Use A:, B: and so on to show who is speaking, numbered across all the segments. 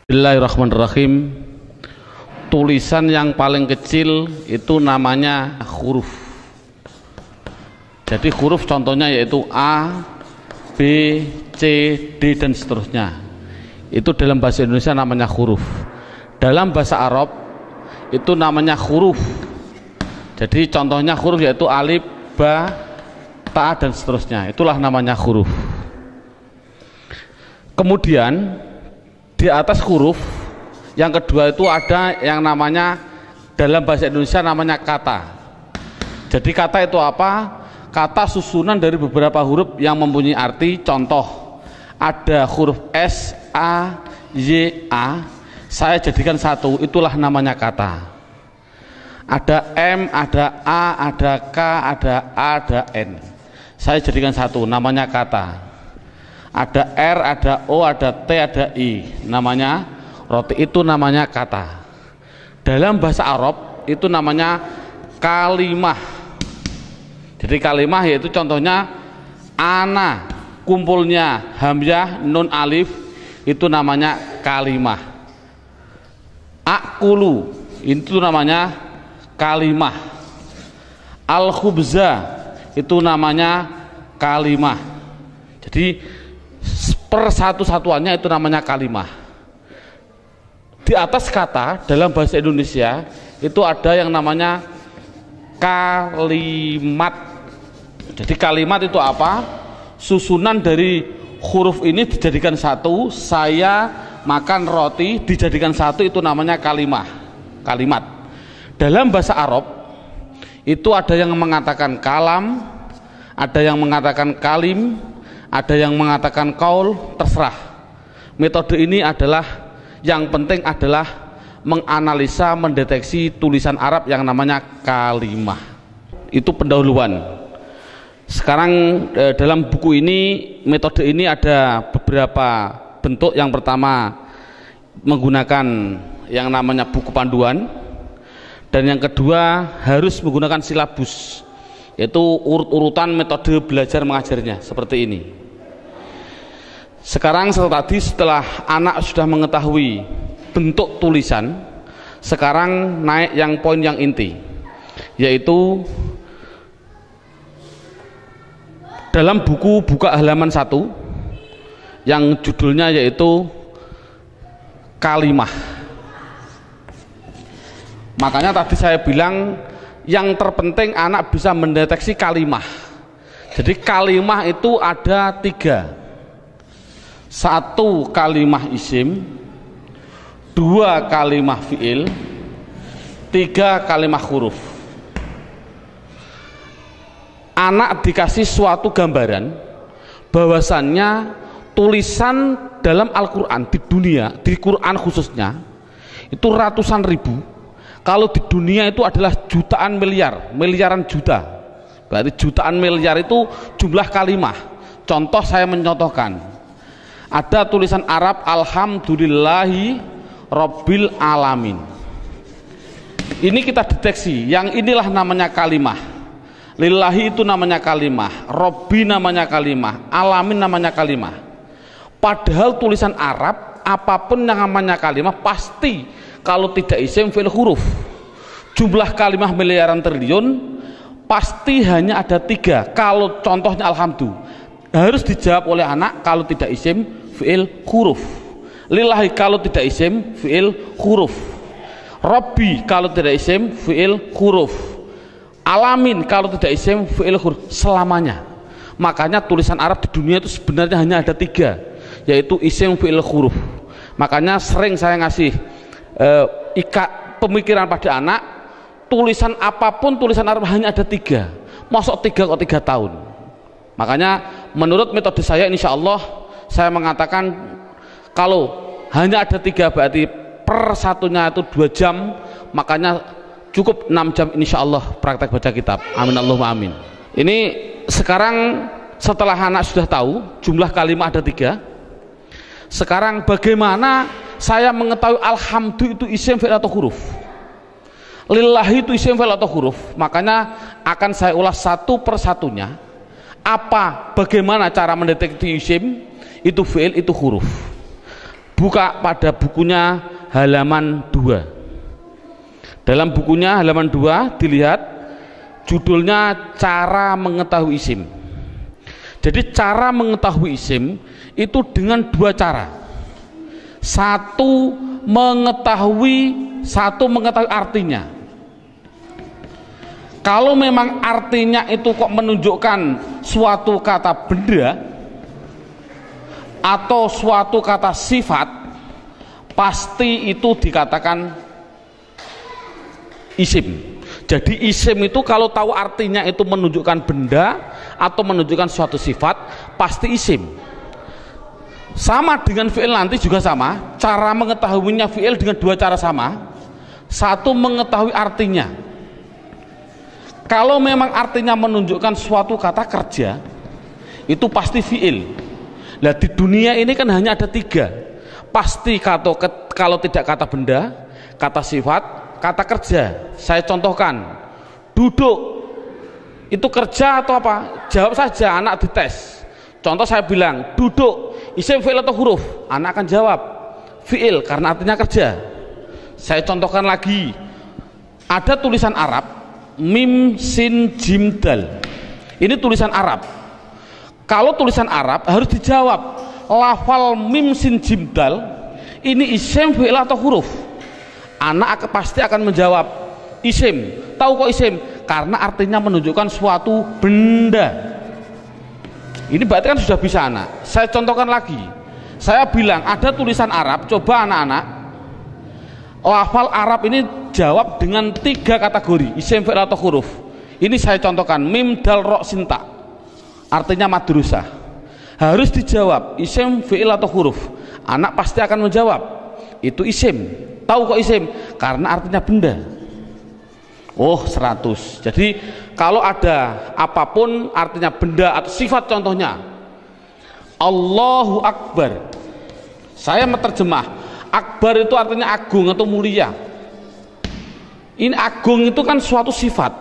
A: Bismillahirrahmanirrahim. Tulisan yang paling kecil itu namanya huruf. Jadi huruf contohnya yaitu A, B, C, D dan seterusnya. Itu dalam bahasa Indonesia namanya huruf. Dalam bahasa Arab itu namanya huruf. Jadi contohnya huruf yaitu alif, ba, ta dan seterusnya. Itulah namanya huruf. Kemudian di atas huruf yang kedua itu ada yang namanya dalam bahasa Indonesia namanya kata. Jadi kata itu apa? Kata susunan dari beberapa huruf yang mempunyai arti. Contoh, ada huruf S, A, Y, A, saya jadikan satu, itulah namanya kata. Ada M, ada A, ada K, ada A, ada N, saya jadikan satu, namanya kata. Ada R, ada O, ada T, ada I, namanya roti, itu namanya kata. Dalam bahasa Arab itu namanya kalimah. Jadi kalimah yaitu contohnya ana, kumpulnya hamzah, nun, alif, itu namanya kalimah. Akulu, itu namanya kalimah. Al-khubza, itu namanya kalimah. Jadi persatu-satuannya itu namanya kalimah. Di atas kata dalam bahasa Indonesia itu ada yang namanya kalimat. Jadi kalimat itu apa? Susunan dari huruf ini dijadikan satu. Saya makan roti dijadikan satu, itu namanya kalimah. Kalimat. Dalam bahasa Arab itu ada yang mengatakan kalam, ada yang mengatakan kalim, ada yang mengatakan kaul, terserah. Metode ini adalah yang penting adalah menganalisa, mendeteksi tulisan Arab yang namanya kalimah. Itu pendahuluan. Sekarang dalam buku ini, metode ini ada beberapa bentuk. Yang pertama menggunakan yang namanya buku panduan, dan yang kedua harus menggunakan silabus, yaitu urut-urutan metode belajar mengajarnya seperti ini. Sekarang setelah anak sudah mengetahui bentuk tulisan, sekarang naik yang poin yang inti, yaitu dalam buku buka halaman 1 yang judulnya yaitu kalimah. Makanya tadi saya bilang yang terpenting anak bisa mendeteksi kalimah. Jadi kalimah itu ada 3. 1 kalimah isim, 2 kalimah fiil, 3 kalimah huruf. Anak dikasih suatu gambaran bahwasannya tulisan dalam Al-Quran di dunia, di Quran khususnya, itu ratusan ribu. Kalau di dunia itu adalah jutaan miliar, miliaran juta. Berarti jutaan miliar itu jumlah kalimah. Contoh, saya mencontohkan. Ada tulisan Arab alhamdulillahi rabbil alamin. Ini kita deteksi, yang inilah namanya kalimah. Lillahi itu namanya kalimah, Rabbi namanya kalimah, alamin namanya kalimah. Padahal tulisan Arab apapun yang namanya kalimah pasti kalau tidak isim fi'il huruf. Jumlah kalimah miliaran triliun pasti hanya ada 3. Kalau contohnya alhamdulillah harus dijawab oleh anak kalau tidak isim fi'il huruf. Lillahi kalau tidak isim fi'il huruf. Rabbi kalau tidak isim fi'il huruf. Alamin kalau tidak isim fi'il huruf. Selamanya. Makanya tulisan Arab di dunia itu sebenarnya hanya ada 3, yaitu isim fi'il huruf. Makanya sering saya ngasih pemikiran pada anak, tulisan apapun tulisan Arab hanya ada 3. Masuk 3 kok 3 tahun. Makanya menurut metode saya, insya Allah saya mengatakan kalau hanya ada 3 berarti per satunya itu 2 jam, makanya cukup 6 jam insya Allah praktek baca kitab. Amin Allahumma amin. Ini sekarang setelah anak sudah tahu jumlah kalimat ada 3, sekarang bagaimana saya mengetahui alhamdulillah itu isim fi'il atau huruf, lillahi itu isim fi'il atau huruf? Makanya akan saya ulas satu persatunya. Bagaimana cara mendeteksi isim itu fi'il itu huruf. Buka pada bukunya halaman 2. Dalam bukunya halaman 2 dilihat judulnya cara mengetahui isim. Jadi cara mengetahui isim itu dengan 2 cara. Satu mengetahui artinya. Kalau memang artinya itu kok menunjukkan suatu kata benda atau suatu kata sifat, pasti itu dikatakan isim. Jadi isim itu kalau tahu artinya itu menunjukkan benda atau menunjukkan suatu sifat, pasti isim. Sama dengan fi'il nanti juga sama, cara mengetahuinya fi'il dengan 2 cara sama. Satu mengetahui artinya. Kalau memang artinya menunjukkan suatu kata kerja, itu pasti fi'il. Nah di dunia ini kan hanya ada 3. Pasti kalau tidak kata benda, kata sifat, kata kerja. Saya contohkan, duduk itu kerja atau apa? Jawab saja, anak dites. Contoh saya bilang duduk, isim, fi'il atau huruf? Anak akan jawab fi'il karena artinya kerja. Saya contohkan lagi, ada tulisan Arab mim sin jim dal. Ini tulisan Arab. Kalau tulisan Arab harus dijawab, lafal mim sin jim dal ini isim, fi'il atau huruf? Anak pasti akan menjawab isim. Tahu kok isim? Karena artinya menunjukkan suatu benda. Ini berarti kan sudah bisa anak. Saya contohkan lagi. Saya bilang ada tulisan Arab, coba anak-anak lafal Arab ini jawab dengan 3 kategori, isim, fi'il atau huruf. Ini saya contohkan, mim dal ro sinta, artinya madrasah. Harus dijawab isim, fi'il atau huruf. Anak pasti akan menjawab itu isim. Tahu kok isim? Karena artinya benda. Oh 100. Jadi kalau ada apapun artinya benda atau sifat, contohnya Allahu Akbar, saya menerjemah Akbar itu artinya agung atau mulia. Ini agung itu kan suatu sifat,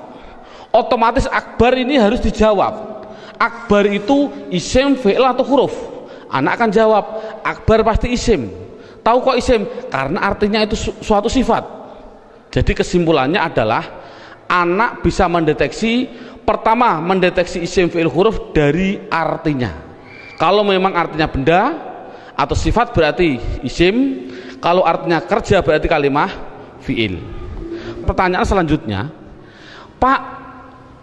A: otomatis Akbar ini harus dijawab. Akbar itu isim, fi'il atau huruf? Anak akan jawab Akbar pasti isim. Tahu kok isim? Karena artinya itu suatu sifat. Jadi kesimpulannya adalah anak bisa mendeteksi, pertama mendeteksi isim, fi'il, huruf dari artinya. Kalau memang artinya benda atau sifat berarti isim, kalau artinya kerja berarti kalimah fi'il. Pertanyaan selanjutnya, Pak,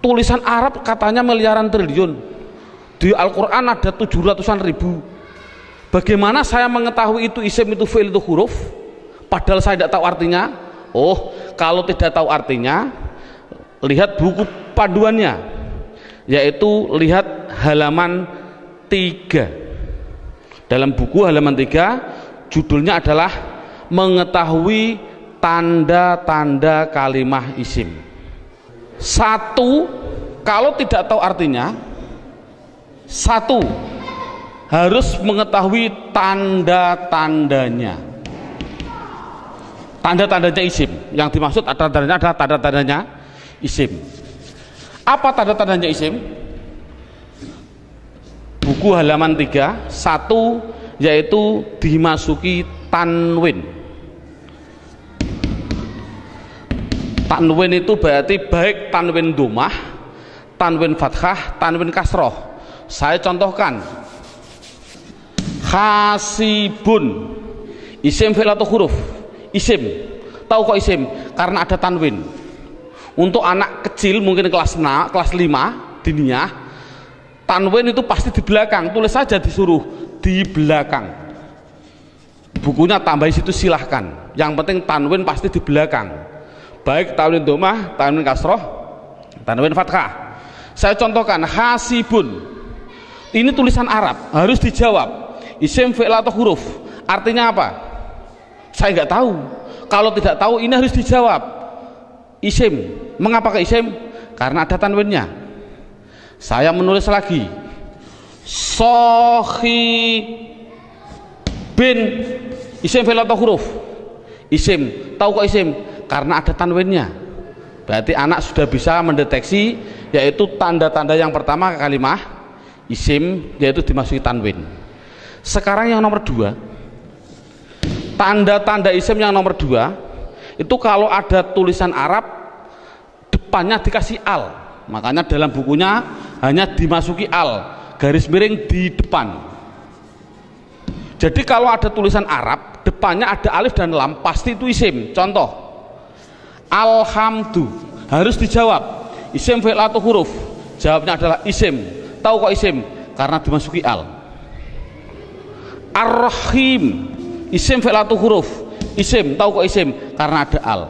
A: tulisan Arab katanya miliaran triliun, di Al-Quran ada 700-an ribu. Bagaimana saya mengetahui itu isim, itu fi'il, itu huruf, padahal saya tidak tahu artinya? Oh, kalau tidak tahu artinya, lihat buku panduannya, yaitu lihat halaman 3. Dalam buku halaman 3 judulnya adalah mengetahui tanda-tanda kalimah isim. 1, kalau tidak tahu artinya, 1 harus mengetahui tanda-tandanya. Tanda-tandanya isim. Yang dimaksud tanda-tandanya adalah tanda-tandanya isim. Apa tanda-tandanya isim? Buku halaman 3, 1 yaitu dimasuki tanwin. Tanwin itu berarti baik tanwin dhammah, tanwin fathah, tanwin kasroh. Saya contohkan, hasibun, isim, fi'il atau huruf? Isim. Tahu kok isim? Karena ada tanwin. Untuk anak kecil mungkin kelas 5 diniyah, tanwin itu pasti di belakang. Tulis saja, disuruh di belakang. Bukunya tambah situ silahkan. Yang penting tanwin pasti di belakang. Baik tanwin dhammah, tanwin kasroh, tanwin fathah. Saya contohkan, hasibun. Ini tulisan Arab, harus dijawab isim, fi'il atau huruf? Artinya apa? Saya nggak tahu. Kalau tidak tahu, ini harus dijawab isim. Mengapa ke isim? Karena ada tanwinnya. Saya menulis lagi, sohi bin, isim, fi'il atau huruf? Isim. Tahu kok isim? Karena ada tanwinnya. Berarti anak sudah bisa mendeteksi, yaitu tanda-tanda yang pertama kalimah isim, yaitu dimasuki tanwin. Sekarang yang nomor 2, Tanda-tanda isim yang nomor 2 itu kalau ada tulisan Arab depannya dikasih al, makanya dalam bukunya hanya dimasuki al, garis miring di depan. Jadi kalau ada tulisan Arab depannya ada alif dan lam pasti itu isim. Contoh alhamdu, harus dijawab isim fi'il atau huruf, jawabnya adalah isim. Tahu kok isim? Karena dimasuki al. Ar-Rahim, isim fi'il atau huruf, isim. Tahu kok isim? Karena ada al.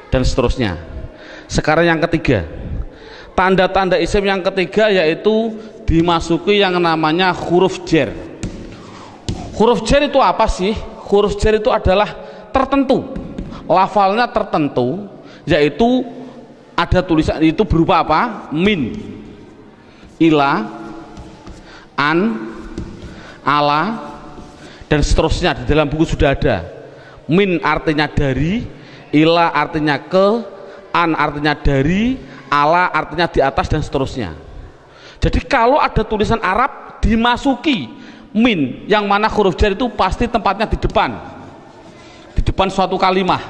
A: Dan seterusnya. Sekarang yang ketiga, tanda-tanda isim yang ketiga yaitu dimasuki yang namanya huruf jar. Huruf jar itu apa sih? Huruf jar itu adalah tertentu, lafalnya tertentu, yaitu ada tulisan itu berupa apa? Min, ila, an, ala, dan seterusnya. Di dalam buku sudah ada. Min artinya dari, ila artinya ke, an artinya dari, ala artinya di atas, dan seterusnya. Jadi kalau ada tulisan Arab dimasuki min, yang mana huruf jar itu pasti tempatnya di depan suatu kalimah,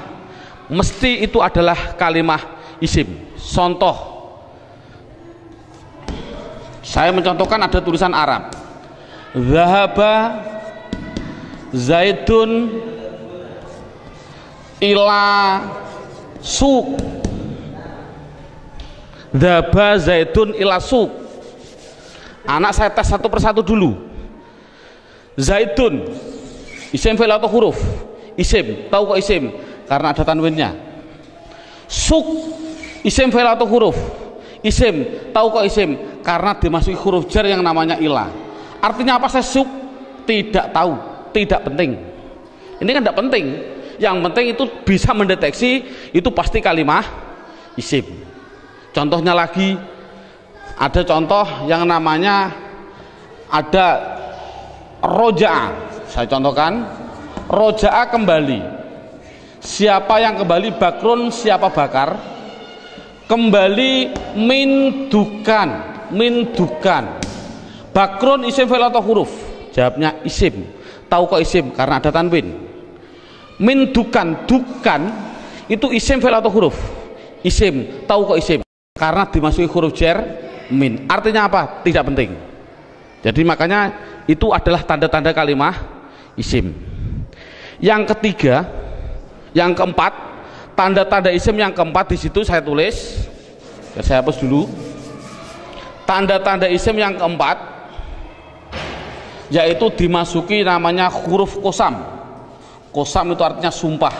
A: mesti itu adalah kalimah isim. Contoh, saya mencontohkan ada tulisan Arab, zahaba zaidun ila suq, zahaba zaidun ila suq. Anak saya tes satu persatu dulu. Zaidun isim fi'il atau huruf? Isim. Tahu kok isim? Karena ada tanwinnya. Suq isim fi'il atau huruf? Isim. Tahu kok isim? Karena dimasuki huruf jar yang namanya ila. Artinya apa saya suq? Tidak tahu, tidak penting. Ini kan tidak penting. Yang penting itu bisa mendeteksi itu pasti kalimah isim. Contohnya lagi, ada contoh yang namanya ada roja'a. Saya contohkan, roja'a kembali. Siapa yang kembali? Bakrun, siapa bakar? Kembali min dukan, min dukan. Bakrun isim fi'il atau huruf? Jawabnya isim. Tahu kok isim? Karena ada tanwin. Min dukan, dukan itu isim fi'il atau huruf? Isim. Tahu kok isim? Karena dimasuki huruf jar min. Artinya apa? Tidak penting. Jadi makanya itu adalah tanda-tanda kalimah isim. Yang ketiga, yang keempat, tanda-tanda isim yang keempat di situ saya tulis. Saya hapus dulu. Tanda-tanda isim yang keempat yaitu dimasuki namanya huruf qasam. Qasam itu artinya sumpah.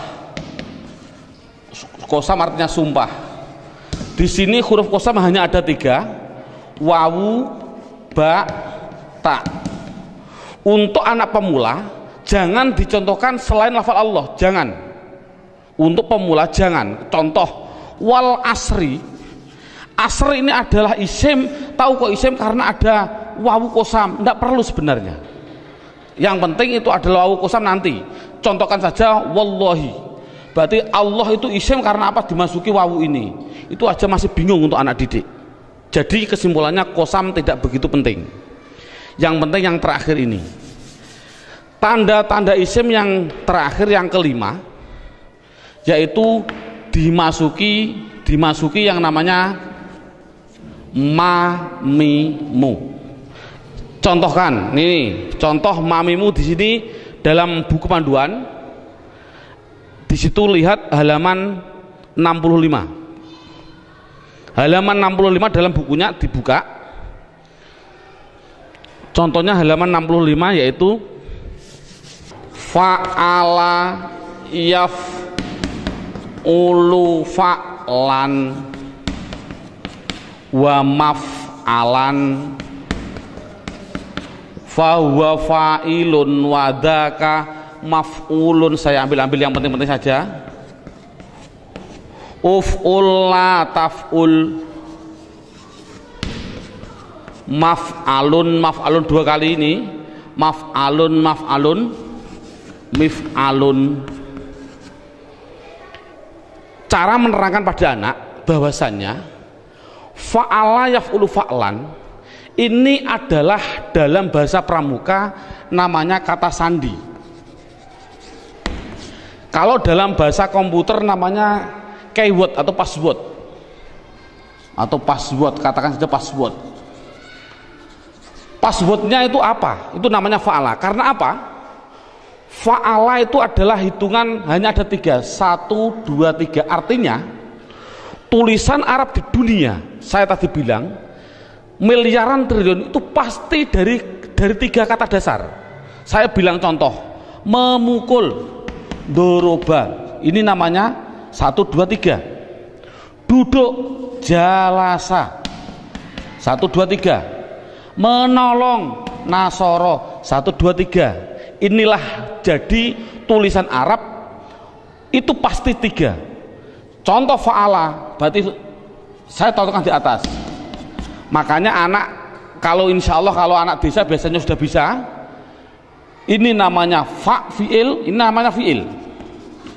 A: Qasam artinya sumpah. Di sini huruf qasam hanya ada 3, wawu, ba, ta. Untuk anak pemula jangan dicontohkan selain lafal Allah, jangan. Untuk pemula jangan. Contoh wal asri. Asri ini adalah isim. Tahu kok isim? Karena ada wawu qasam. Tidak perlu sebenarnya. Yang penting itu adalah wawu qasam nanti. Contohkan saja wallahi. Berarti Allah itu isim karena apa? Dimasuki wawu ini. Itu aja masih bingung untuk anak didik. Jadi kesimpulannya qasam tidak begitu penting. Yang penting yang terakhir ini. Tanda-tanda isim yang terakhir yang kelima yaitu dimasuki yang namanya mamimu. Contohkan, ini contoh mamimu di sini dalam buku panduan. Di situ lihat halaman 65. Halaman 65 dalam bukunya dibuka. Contohnya halaman 65 yaitu fa'ala yaf'ulu fa'lan wa maf'alan fahuwa fa'ilun wa dzaka maf'ulun. Saya ambil yang penting-penting saja. Uf'ul la taf'ul, maf'alun 2 kali ini, maf'alun mif'alun. Cara menerangkan pada anak bahwasannya fa'ala yaf'ulu fa'lan ini adalah dalam bahasa pramuka namanya kata sandi. Kalau dalam bahasa komputer namanya keyword atau password, katakan saja password. Passwordnya itu apa? Itu namanya fa'ala. Karena apa? Fa'ala itu adalah hitungan hanya ada 3, 1, 2, 3. Artinya tulisan Arab di dunia, saya tadi bilang miliaran triliun itu pasti dari 3 kata dasar. Saya bilang contoh, memukul, doroba, ini namanya 1, 2, 3. Duduk, jalasa, 1, 2, 3. Menolong, nasoro, 1, 2, 3. Inilah jadi tulisan Arab itu pasti 3. Contoh fa'ala, berarti saya contohkan di atas. Makanya anak, kalau insya Allah kalau anak desa biasanya sudah bisa. Ini namanya fi'il, ini namanya fi'il.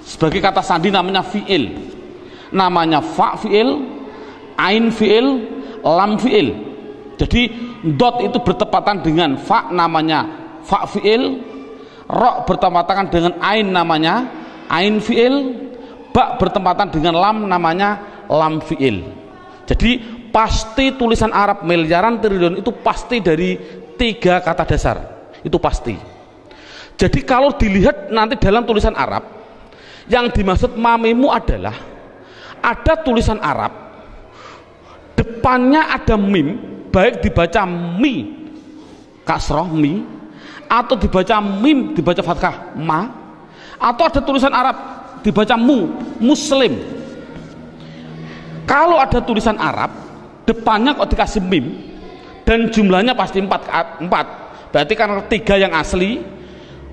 A: Sebagai kata sandi namanya fi'il. Namanya fi'il, ain fi'il, lam fi'il. Jadi dot itu bertepatan dengan fa, namanya fa fi'il, ro bertepatan dengan ain, namanya ain fi'il, ba bertepatan dengan lam, namanya lam fi'il. Jadi pasti tulisan Arab miliaran triliun itu pasti dari 3 kata dasar, itu pasti. Jadi kalau dilihat nanti dalam tulisan Arab, yang dimaksud mamimu adalah ada tulisan Arab depannya ada mim, baik dibaca mi kasroh mi, atau dibaca mim dibaca fathah ma, atau ada tulisan Arab dibaca muslim. Kalau ada tulisan Arab depannya kok dikasih mim dan jumlahnya pasti 4, berarti karena 3 yang asli,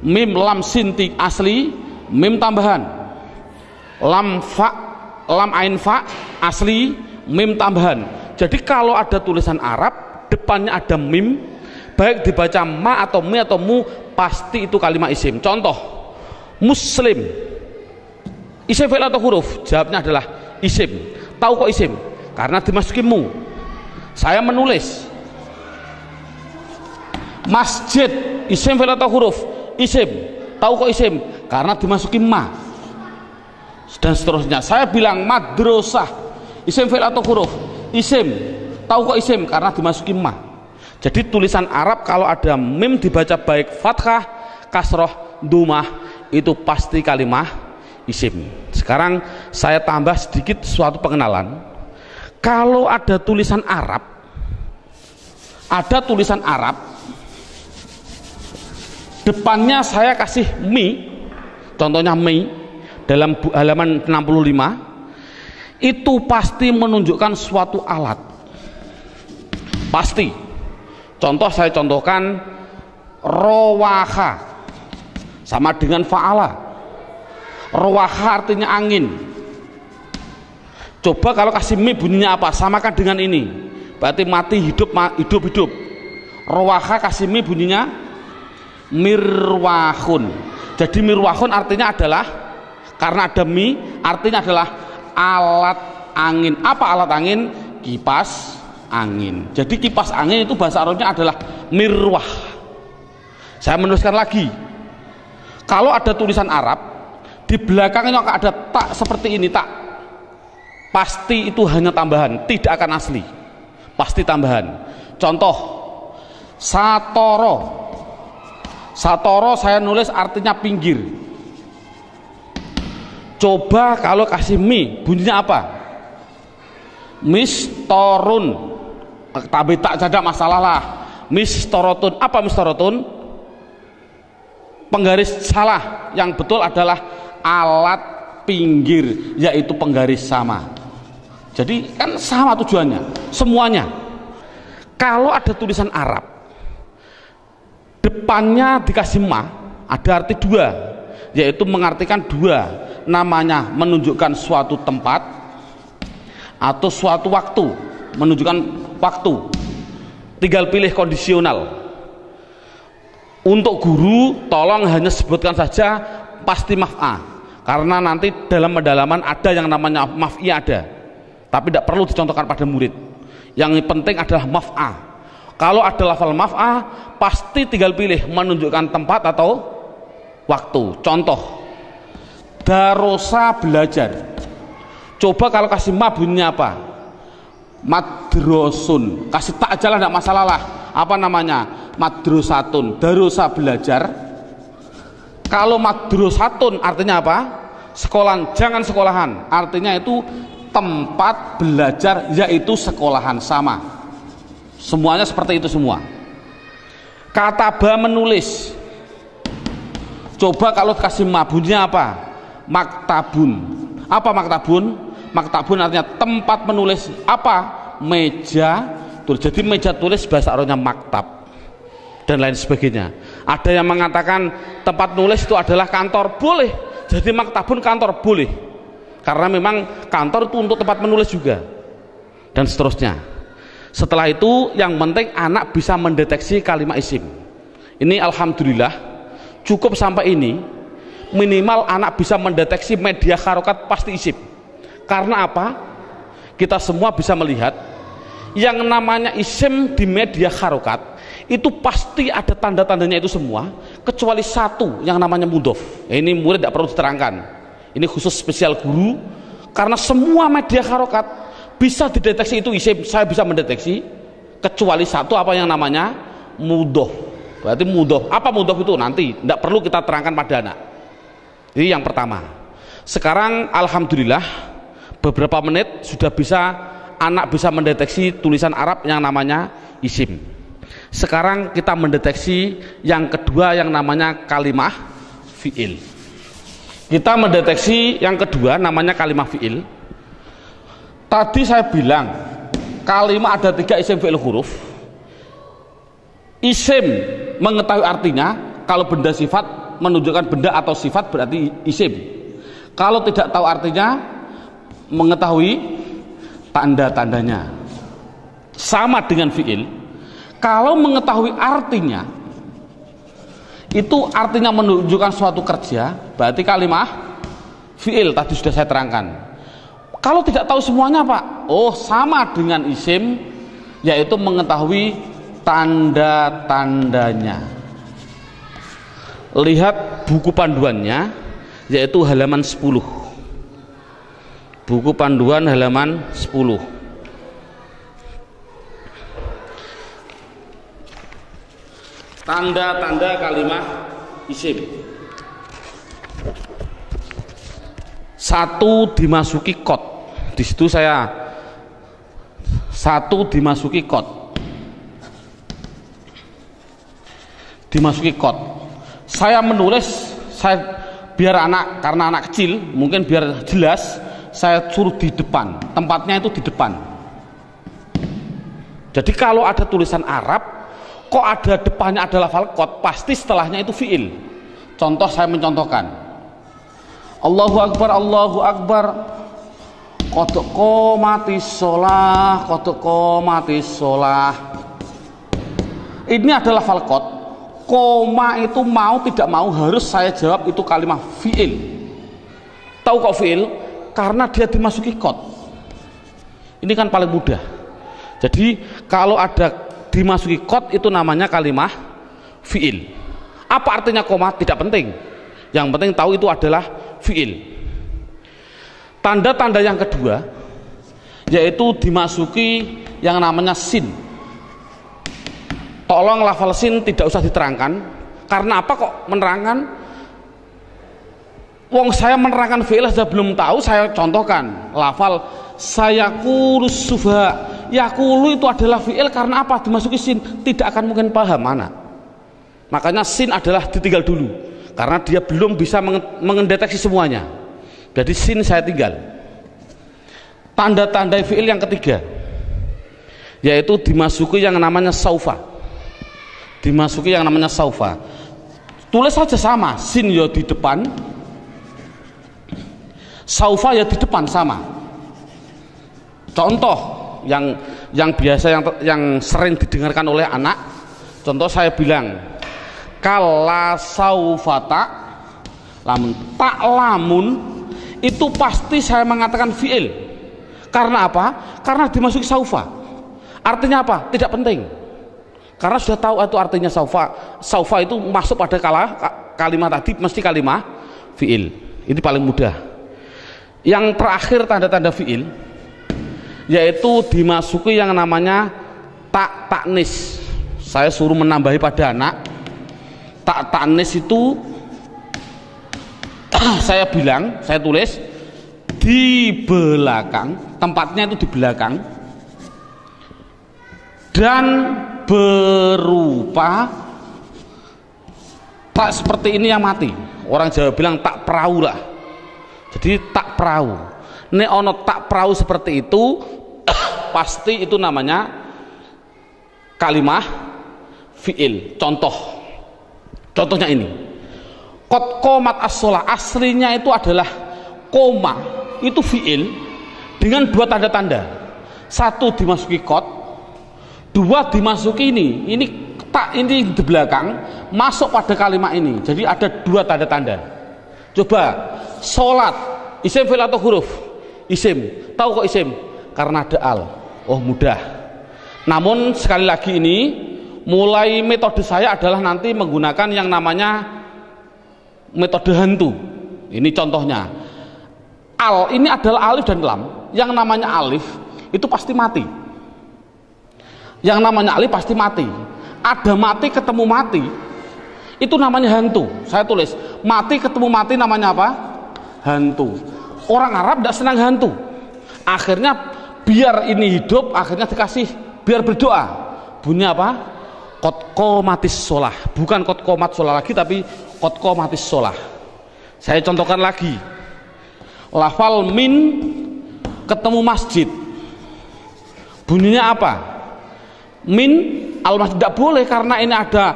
A: mim lam sin asli, mim tambahan, lam ain fa asli, mim tambahan. Jadi kalau ada tulisan Arab depannya ada mim, baik dibaca ma atau mi atau mu, pasti itu kalimat isim. Contoh, muslim, isim fi'il atau huruf? Jawabnya adalah isim. Tahu kok isim? Karena dimasuki mu. Saya menulis masjid, isim fi'il atau huruf? Isim. Tahu kok isim? Karena dimasuki ma. Dan seterusnya. Saya bilang madrasah, isim fi'il atau huruf? Isim. Tahu kok isim? Karena dimasuki ma. Jadi tulisan Arab kalau ada mim dibaca baik fathah, kasroh, dumah, itu pasti kalimat isim. Sekarang saya tambah sedikit suatu pengenalan. Kalau ada tulisan Arab, depannya saya kasih mi, contohnya mi dalam halaman 65, itu pasti menunjukkan suatu alat, pasti. Contoh saya contohkan, rowaha sama dengan fa'ala. Rowaha artinya angin. Coba kalau kasih mi bunyinya apa? Samakan dengan ini, berarti mati hidup, hidup. Rowaha kasih mi bunyinya mirwahun. Jadi mirwahun artinya adalah, karena ada mi artinya adalah alat angin. Apa alat angin? Kipas angin. Jadi kipas angin itu bahasa Arabnya adalah mirwah. Saya menuliskan lagi, kalau ada tulisan Arab di belakangnya ada tak seperti ini, tak, pasti itu hanya tambahan, tidak akan asli, pasti tambahan. Contoh, satoro, saya nulis artinya pinggir. Coba kalau kasih mi bunyinya apa? Mistorun. Tapi tak ada masalah lah. Mistorotun. Apa mistorotun? Penggaris salah. Yang betul adalah alat pinggir, yaitu penggaris sama. Jadi kan sama tujuannya, semuanya. Kalau ada tulisan Arab depannya dikasih ma, ada arti 2, yaitu mengartikan 2. Namanya menunjukkan suatu tempat atau suatu waktu, menunjukkan waktu. Tinggal pilih kondisional. Untuk guru tolong hanya sebutkan saja pasti maf'a, karena nanti dalam pendalaman ada yang namanya maf'i ada, tapi tidak perlu dicontohkan pada murid. Yang penting adalah maf'a. Kalau ada lafal maf'a pasti tinggal pilih menunjukkan tempat atau waktu. Contoh, darosa belajar. Coba kalau kasih ma bunyinya apa? Madrosun. Kasih tak aja lah, tidak masalah lah. Apa namanya? Madrosatun. Darosa belajar. Kalau madrosatun artinya apa? Sekolahan, jangan sekolahan. Artinya itu tempat belajar, yaitu sekolahan, sama. Semuanya seperti itu semua. Kataba menulis. Coba kalau kasih ma bunyinya apa? Maktabun. Apa maktabun? Maktabun artinya tempat menulis. Apa? Meja tulis. Jadi meja tulis bahasa Arabnya maktab dan lain sebagainya. Ada yang mengatakan tempat nulis itu adalah kantor, boleh. Jadi maktabun kantor, boleh, karena memang kantor itu untuk tempat menulis juga, dan seterusnya. Setelah itu yang penting anak bisa mendeteksi kalimat isim. Ini alhamdulillah cukup sampai ini. Minimal anak bisa mendeteksi media harokat pasti isim. Karena apa? Kita semua bisa melihat yang namanya isim di media harokat itu pasti ada tanda-tandanya itu semua, kecuali satu yang namanya mudhof. Ini murid tidak perlu diterangkan, ini khusus spesial guru, karena semua media harokat bisa dideteksi itu isim. Saya bisa mendeteksi kecuali satu, apa yang namanya mudhof. Berarti mudhof. Apa mudhof itu nanti tidak perlu kita terangkan pada anak. Ini yang pertama. Sekarang alhamdulillah beberapa menit sudah bisa anak bisa mendeteksi tulisan Arab yang namanya isim. Sekarang kita mendeteksi yang kedua yang namanya kalimah fi'il. Kita mendeteksi yang kedua namanya kalimah fi'il. Tadi saya bilang kalimah ada 3 isim fi'il huruf. Isim mengetahui artinya, kalau benda sifat menunjukkan benda atau sifat berarti isim. Kalau tidak tahu artinya, mengetahui tanda-tandanya. Sama dengan fi'il. Kalau mengetahui artinya, itu artinya menunjukkan suatu kerja, berarti kalimah fi'il. Tadi sudah saya terangkan. Kalau tidak tahu semuanya Pak, oh sama dengan isim, yaitu mengetahui tanda-tandanya. Lihat buku panduannya, yaitu halaman 10. Buku panduan halaman 10. Tanda-tanda kalimah isim. 1 dimasuki kot. Di situ saya 1 dimasuki kot. Dimasuki kot. Saya menulis, biar anak, karena anak kecil mungkin biar jelas, saya suruh di depan, tempatnya itu di depan. Jadi kalau ada tulisan Arab kok ada depannya ada lafal kot, pasti setelahnya itu fi'il. Contoh, saya mencontohkan, Allahu Akbar, Allahu Akbar, qad qomatis sholah, qad qomatis sholah. Ini adalah lafal kot. Koma itu mau tidak mau harus saya jawab itu kalimat fi'il. Tahu kok fi'il? Karena dia dimasuki kot. Ini kan paling mudah. Jadi kalau ada dimasuki kot itu namanya kalimah fi'il. Apa artinya koma? Tidak penting. Yang penting tahu itu adalah fi'il. Tanda-tanda yang kedua yaitu dimasuki yang namanya sin. Tolong lafal sin tidak usah diterangkan. Karena apa kok menerangkan? Wong saya menerangkan fi'il saja belum tahu, saya contohkan lafal sayaqulus sufa. Yaqulu itu adalah fi'il karena apa? Dimasuki sin, tidak akan mungkin paham anak. Makanya sin adalah ditinggal dulu karena dia belum bisa mendeteksi semuanya. Jadi sin saya tinggal. Tanda-tanda fi'il yang ketiga yaitu dimasuki yang namanya saufa. Dimasuki yang namanya saufa. Tulis saja sama, sin ya di depan, saufa ya di depan sama. Contoh yang biasa yang sering didengarkan oleh anak, contoh saya bilang kala saufata, lamun tak lamun, itu pasti saya mengatakan fi'il. Karena apa? Karena dimasuki saufa. Artinya apa? Tidak penting. Karena sudah tahu itu artinya saufa. Saufa itu masuk pada kalimat tadi mesti kalimah fi'il. Ini paling mudah. Yang terakhir tanda-tanda fiil yaitu dimasuki yang namanya taknis. Saya suruh menambahi pada anak. Taknis itu saya bilang, saya tulis di belakang, tempatnya itu di belakang, dan berupa tak seperti ini yang mati. Orang Jawa bilang tak perahu lah. Jadi tak perahu. Nek ono tak perahu seperti itu pasti itu namanya kalimah fiil. Contohnya ini. Qad qomat as-shalah, aslinya itu adalah koma, itu fiil dengan dua tanda-tanda. Satu dimasuki qad, dua dimasuki ini tak, ini di belakang masuk pada kalimat ini. Jadi ada dua tanda-tanda. Coba sholat, isim fi'il atau huruf? Isim. Tahu kok isim? Karena ada al. Oh mudah. Namun sekali lagi ini mulai metode saya adalah nanti menggunakan yang namanya metode hantu. Ini contohnya. Al ini adalah alif dan lam. Yang namanya alif itu pasti mati. Yang namanya alif pasti mati. Ada mati ketemu mati, itu namanya hantu. Saya tulis mati ketemu mati namanya apa? Hantu. Orang Arab tidak senang hantu. Akhirnya biar ini hidup, akhirnya dikasih biar berdoa. Bunyi apa? Qad qomatis shalah. Bukan qad qomat shalah lagi, tapi qad qomatis shalah. Saya contohkan lagi. Lafal min ketemu masjid. Bunyinya apa? Min al-masjid tidak boleh karena ini ada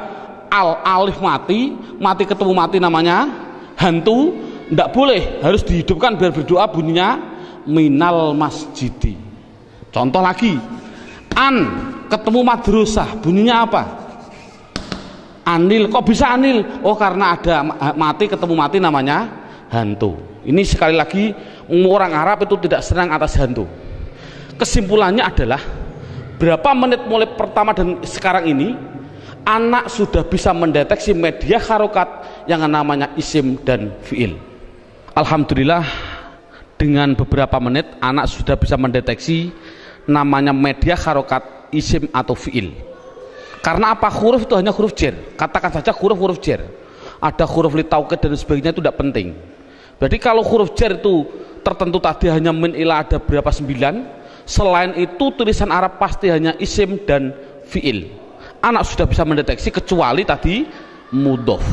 A: alif mati ketemu mati namanya hantu, tidak boleh, harus dihidupkan biar berdoa, bunyinya minal masjidi. Contoh lagi, an ketemu madrasah, bunyinya apa? Anil. Kok bisa anil? Oh karena ada mati ketemu mati namanya hantu. Ini sekali lagi orang Arab itu tidak senang atas hantu. Kesimpulannya adalah berapa menit mulai pertama dan sekarang ini anak sudah bisa mendeteksi media harokat yang namanya isim dan fiil. Alhamdulillah dengan beberapa menit anak sudah bisa mendeteksi namanya media harokat isim atau fiil. Karena apa? Huruf itu hanya huruf jar. Katakan saja huruf jar. Ada huruf li taukid dan sebagainya, itu tidak penting. Jadi kalau huruf jar itu tertentu tadi hanya min ila ada berapa 9. Selain itu tulisan Arab pasti hanya isim dan fiil. Anak sudah bisa mendeteksi kecuali tadi mudhof.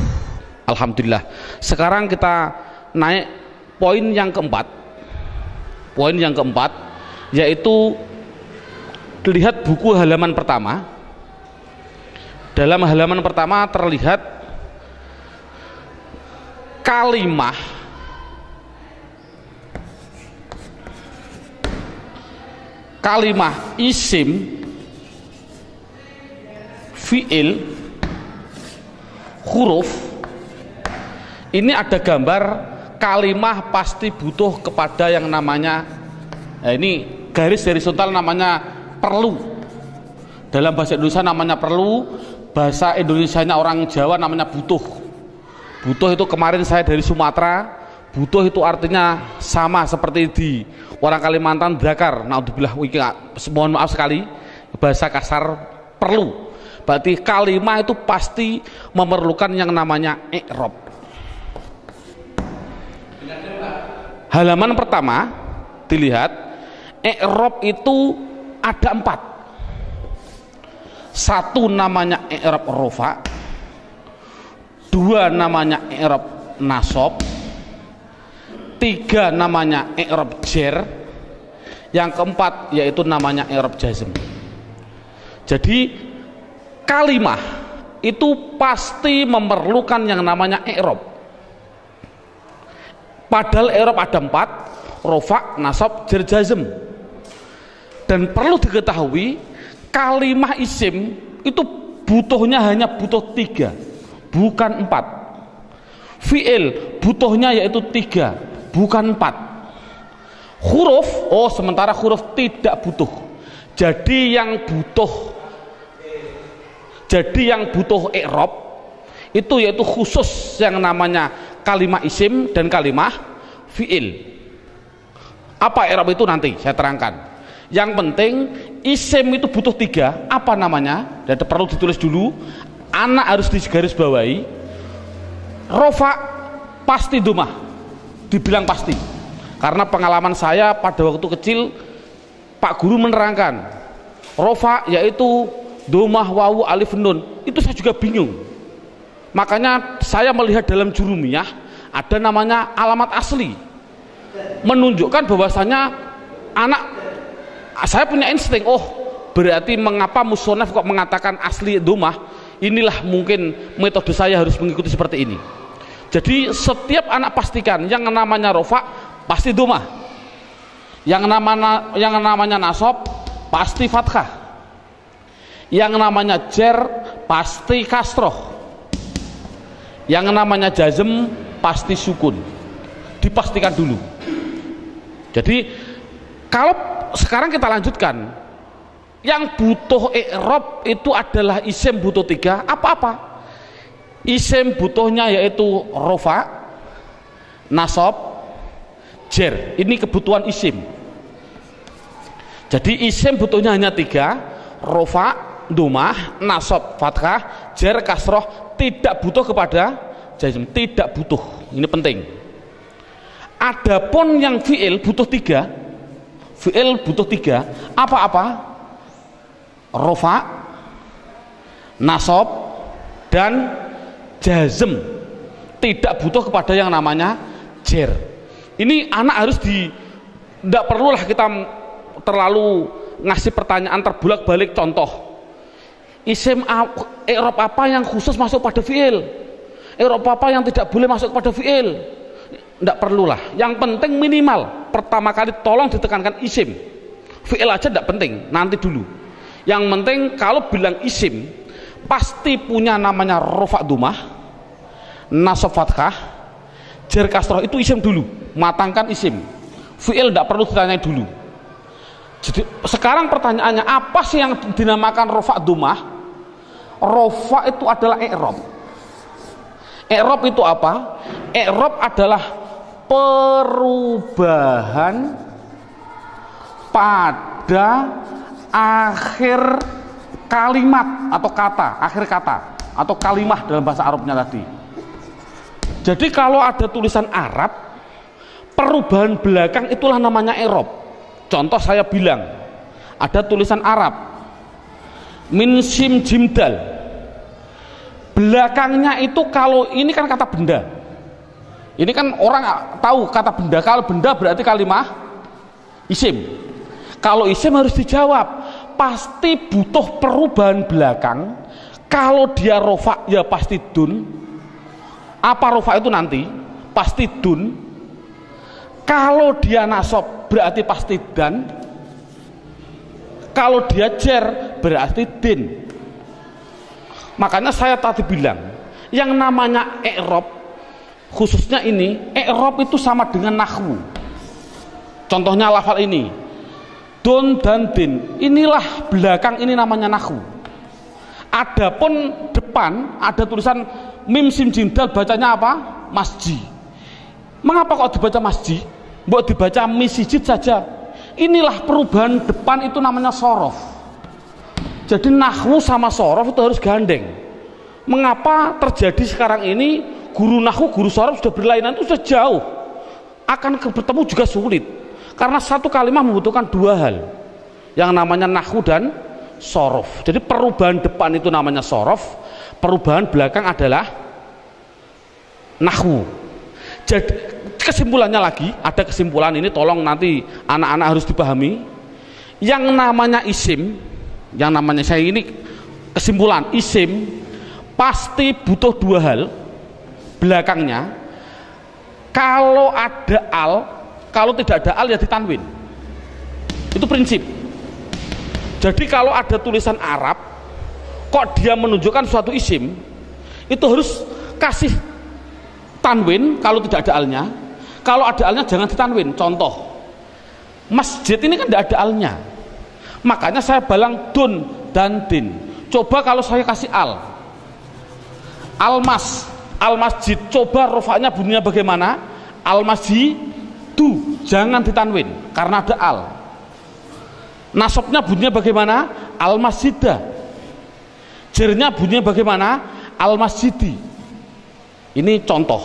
A: Alhamdulillah. Sekarang kita naik poin yang keempat. Poin yang keempat yaitu lihat buku halaman pertama. Dalam halaman pertama terlihat kalimah isim, fiil, huruf. Ini ada gambar kalimah pasti butuh kepada yang namanya ini garis horizontal namanya perlu. Dalam bahasa Indonesia namanya perlu, bahasa Indonesianya orang Jawa namanya butuh. Butuh itu kemarin saya dari Sumatera. Butuh itu artinya sama seperti di orang Kalimantan dakar. Naudzubillah, mohon maaf sekali bahasa kasar perlu. Berarti kalimah itu pasti memerlukan yang namanya i'rab. Halaman pertama dilihat i'rab itu ada 4. Satu namanya i'rab rofa, 2 namanya i'rab nasab, 3 namanya i'rab jar, yang keempat yaitu namanya i'rab jazm. Jadi kalimah itu pasti memerlukan yang namanya i'rab. Padahal i'rab ada 4, rofa, nasab, jar, jazm. Dan perlu diketahui kalimah isim itu butuhnya hanya butuh 3, bukan 4. Fiil butuhnya yaitu 3, bukan 4. Huruf, sementara huruf tidak butuh. Jadi yang butuh i'rab itu yaitu khusus yang namanya kalimah isim dan kalimah fi'il. Apa i'rab itu nanti saya terangkan. Yang penting isim itu butuh 3. Apa namanya? Dan perlu ditulis dulu. Anak harus digarisbawahi. Rofa pasti domah, dibilang pasti. Karena pengalaman saya pada waktu kecil, Pak Guru menerangkan rofa yaitu domah, wawu, alif, nun. Itu saya juga bingung. Makanya saya melihat dalam jurumiyah ada namanya alamat asli, menunjukkan bahwasanya anak, saya punya insting, oh berarti mengapa musonaf kok mengatakan asli domah, inilah mungkin metode saya harus mengikuti seperti ini. Jadi setiap anak pastikan yang namanya rofa pasti domah, yang namanya nasab pasti fathah, yang namanya jer pasti kasroh, yang namanya jazm pasti sukun. Dipastikan dulu. Jadi kalau sekarang kita lanjutkan, yang butuh i'rab itu adalah isim butuh 3. Apa-apa? Isim butuhnya yaitu rofa, nasab, jer. Ini kebutuhan isim. Jadi isim butuhnya hanya 3, rofa, domah, nasab, fathah, jer, kasroh. Tidak butuh kepada jazm, tidak butuh. Ini penting. Adapun yang fi'il butuh 3. Fi'il butuh 3. Apa-apa? Rofa, nasab, dan jazm. Tidak butuh kepada yang namanya jer. Ini anak harus tidak perlulah kita terlalu ngasih pertanyaan terbolak-balik. Contoh, isim i'rab apa yang khusus masuk pada fi'il, i'rab apa yang tidak boleh masuk pada fi'il. Tidak perlulah. Yang penting minimal pertama kali tolong ditekankan isim. Fi'il aja tidak penting, nanti dulu. Yang penting kalau bilang isim pasti punya namanya rofa domah, nasab fathah, jer kasroh. Itu isim dulu, matangkan isim. Fi'il tidak perlu ditanya dulu. Jadi sekarang pertanyaannya, apa sih yang dinamakan rofa domah? Rofa itu adalah i'rab. I'rab itu apa? I'rab adalah perubahan pada akhir kalimat atau kata, akhir kata atau kalimah dalam bahasa Arabnya tadi. Jadi kalau ada tulisan Arab, perubahan belakang itulah namanya i'rab. Contoh saya bilang, ada tulisan Arab min sim jim dal, belakangnya itu, kalau ini kan kata benda, ini kan orang tahu kata benda. Kalau benda berarti kalimah isim. Kalau isim harus dijawab, pasti butuh perubahan belakang. Kalau dia rofa ya pasti dun. Apa rofa itu nanti? Pasti dun. Kalau dia nasab berarti pasti dan. Kalau dia jer berarti din. Makanya saya tadi bilang, yang namanya i'rab, khususnya ini, i'rab itu sama dengan nahwu. Contohnya lafal ini, dun dan din. Inilah belakang, ini namanya nahwu. Adapun depan ada tulisan mim sim jim dal, bacanya apa? Masji. Mengapa kok dibaca masji? Mbok dibaca misijid saja. Inilah perubahan depan, itu namanya sorof. Jadi nahwu sama sorof itu harus gandeng. Mengapa terjadi sekarang ini guru nahwu, guru sorof sudah berlainan, itu sudah jauh, akan bertemu juga sulit. Karena satu kalimat membutuhkan 2 hal, yang namanya nahwu dan sorof. Jadi perubahan depan itu namanya sorof, perubahan belakang adalah nahwu. Jadi kesimpulannya lagi, ada kesimpulan ini, tolong nanti anak-anak harus dipahami. Yang namanya isim, yang namanya, saya ini kesimpulan, isim pasti butuh 2 hal belakangnya. Kalau ada al, kalau tidak ada al ya ditanwin. Itu prinsip. Jadi kalau ada tulisan Arab kok dia menunjukkan suatu isim, itu harus kasih tanwin kalau tidak ada alnya. Kalau ada alnya jangan ditanwin. Contoh, masjid ini kan tidak ada alnya, makanya saya balang dun dan din. Coba kalau saya kasih al, almas, Al masjid, coba rofaknya bunyinya bagaimana? Al masjidu, jangan ditanwin karena ada al. Nasabnya bunyinya bagaimana? Al masjidah. Jernya bunyinya bagaimana? Al masjidi. Ini contoh.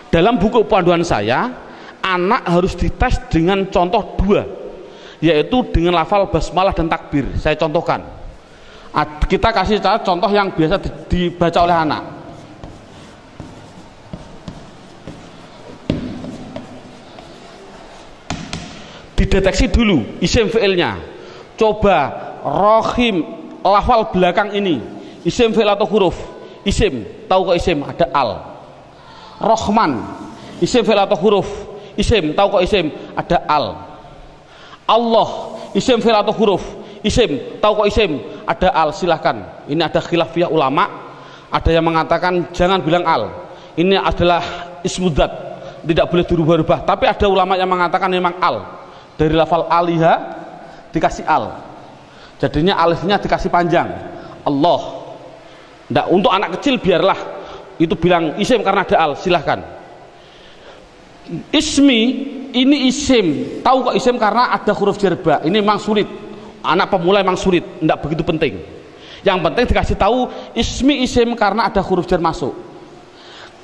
A: Dalam buku panduan saya, anak harus dites dengan contoh 2, yaitu dengan lafal basmalah dan takbir. Saya contohkan. Kita kasih contoh yang biasa dibaca oleh anak. Dideteksi dulu isim fi'ilnya. Coba rohim, lafal belakang ini isim fi'il atau huruf? Isim. Tahu kok isim? Ada al. Rohman, isim fi'il atau huruf? Isim. Tahu kok isim? Ada al. Allah, isim fi'il atau huruf? Isim. Tahu kok isim? Ada al. Silahkan. Ini ada khilafiyah ulama. Ada yang mengatakan jangan bilang al. Ini adalah ismudzat, tidak boleh dirubah-rubah. Tapi ada ulama yang mengatakan memang al. Dari lafal aliha dikasih al, jadinya alifnya dikasih panjang. Allah. Nggak, untuk anak kecil biarlah itu bilang isim karena ada al, silahkan. Ismi, ini isim. Tahu kok isim karena ada huruf jerba. Ini memang sulit, anak pemula memang sulit, nggak begitu penting. Yang penting dikasih tahu ismi isim karena ada huruf jar masuk.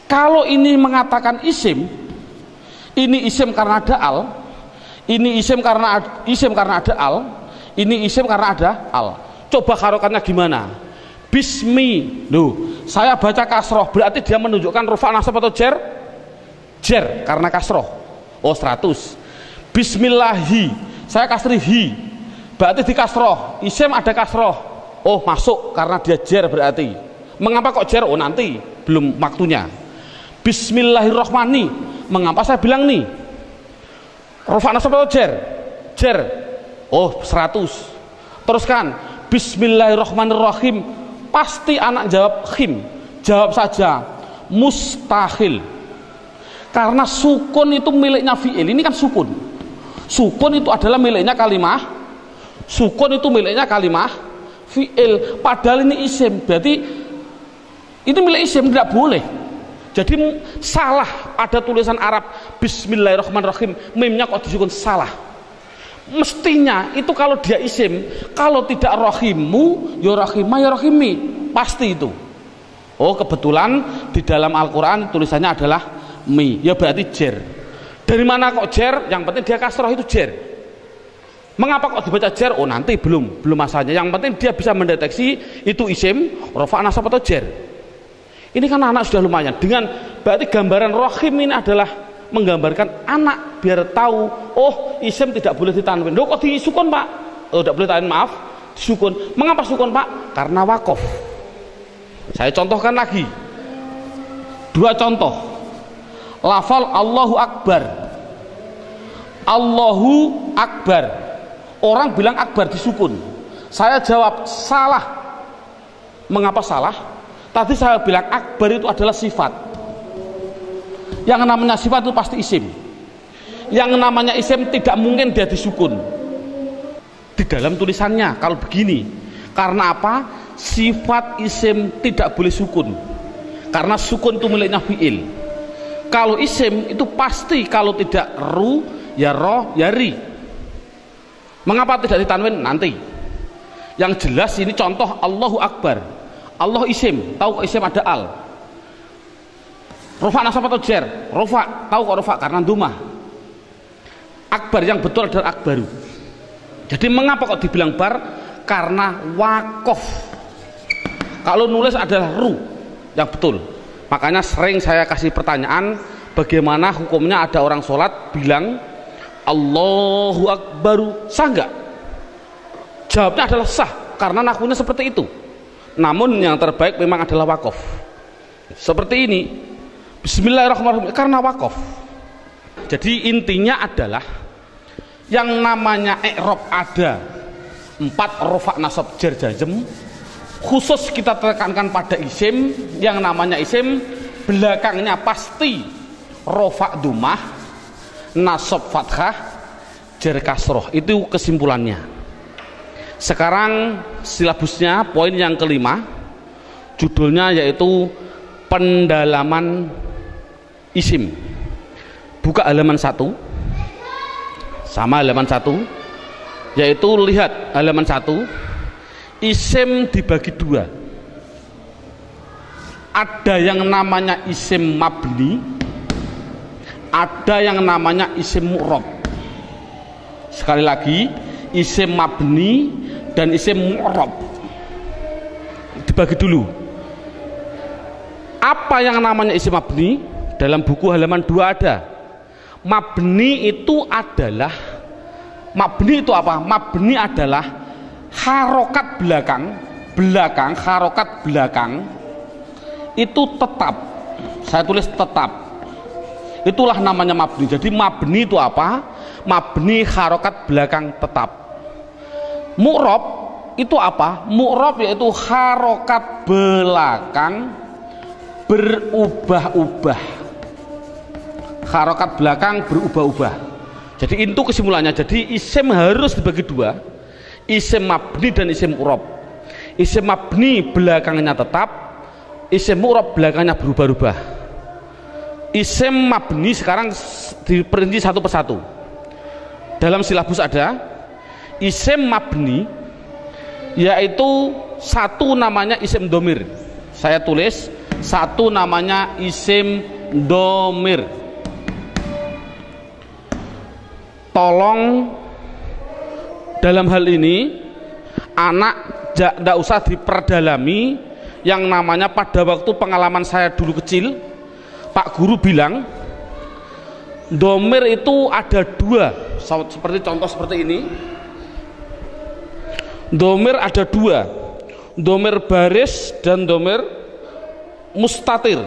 A: Kalau ini mengatakan isim, ini isim karena ada al, ini isim karena ada al, ini isim karena ada al. Coba harokatnya gimana? Bismi. Loh, saya baca kasroh, berarti dia menunjukkan rufa nasab atau jer? Jer, karena kasroh. Oh, 100. Bismillahi, saya kasri hi, berarti di kasroh. Isim ada kasroh. Oh, masuk karena dia jer berarti. Mengapa kok jer? Oh, nanti belum waktunya. Bismillahirrohmani, mengapa saya bilang nih rufa nasab atau jer? Jer. Oh, 100. Teruskan Bismillahirrahmanirrahim, pasti anak jawab khim. Jawab saja mustahil, karena sukun itu miliknya fi'il. Ini kan sukun. Sukun itu adalah miliknya kalimah. Sukun itu miliknya kalimah fi'il. Padahal ini isim, berarti ini milik isim, tidak boleh. Jadi salah ada tulisan Arab Bismillahirrahmanirrahim, mimnya kok disukun, salah. Mestinya itu kalau dia isim, kalau tidak rohimu ya rohimah ya rohimi, pasti itu. Oh, kebetulan di dalam Al-Quran tulisannya adalah mi, ya berarti jer. Dari mana kok jer? Yang penting dia kasroh, itu jer. Mengapa kok dibaca jer? Oh, nanti belum masanya. Yang penting dia bisa mendeteksi itu isim, rofa nasab atau jer. Ini kan anak sudah lumayan. Dengan berarti gambaran rohim ini adalah menggambarkan anak biar tahu, oh isim tidak boleh ditanwin. Loh, kok disukun pak? Oh, tidak boleh tanwin, maaf, disukun. Mengapa sukun pak? Karena wakof. Saya contohkan lagi 2 contoh. Lafal Allahu Akbar. Allahu Akbar, orang bilang akbar disukun. Saya jawab salah. Mengapa salah? Tadi saya bilang akbar itu adalah sifat. Yang namanya sifat itu pasti isim. Yang namanya isim tidak mungkin dia disukun di dalam tulisannya. Kalau begini, karena apa? Sifat isim tidak boleh sukun, karena sukun itu miliknya fi'il. Kalau isim itu pasti kalau tidak ru ya ro ya ri. Mengapa tidak ditanwin? Nanti. Yang jelas ini contoh Allahu Akbar. Allah isim, tahu kok isim ada al. Rofa nasab atau jer? Rofa, tahu kok rofa karena dumah. Akbar yang betul adalah akbaru. Jadi mengapa kok dibilang bar? Karena wakof. Kalau nulis adalah ru yang betul. Makanya sering saya kasih pertanyaan, bagaimana hukumnya ada orang sholat bilang Allahu Akbaru, sah nggak? Jawabnya adalah sah, karena nahwunya seperti itu. Namun yang terbaik memang adalah wakof. Seperti ini, Bismillahirrahmanirrahim, karena wakof. Jadi intinya adalah yang namanya i'rab ada 4 rofa nasab jar jazm. Khusus kita tekankan pada isim. Yang namanya isim belakangnya pasti rofa dumah, nasab fathah, jar kasroh. Itu kesimpulannya. Sekarang silabusnya poin yang kelima, judulnya yaitu pendalaman isim. Buka halaman 1 sama halaman 1, yaitu lihat halaman 1, isim dibagi 2. Ada yang namanya isim mabni, ada yang namanya isim mu'rab. Sekali lagi, isim mabni dan isim mu'rab dibagi dulu. Apa yang namanya isim mabni? Dalam buku halaman 2 ada. Mabni itu adalah, mabni itu apa? Mabni adalah harokat belakang, harokat belakang itu tetap. Saya tulis tetap. Itulah namanya mabni. Jadi mabni itu apa? Mabni harokat belakang tetap. Mu'rab itu apa? Mu'rab yaitu harokat belakang berubah-ubah. Harokat belakang berubah-ubah. Jadi itu kesimpulannya. Jadi isim harus dibagi 2, isim mabni dan isim mu'rab. Isim mabni belakangnya tetap, isim mu'rab belakangnya berubah-ubah. Isim mabni sekarang diperinci satu persatu. Dalam silabus ada isim mabni, yaitu satu namanya isim domir. Saya tulis satu namanya isim domir. Tolong dalam hal ini anak tidak usah diperdalami. Yang namanya pada waktu pengalaman saya dulu kecil, Pak Guru bilang domir itu ada 2, seperti contoh seperti ini. Domir ada 2, domir baris dan domir mustatir.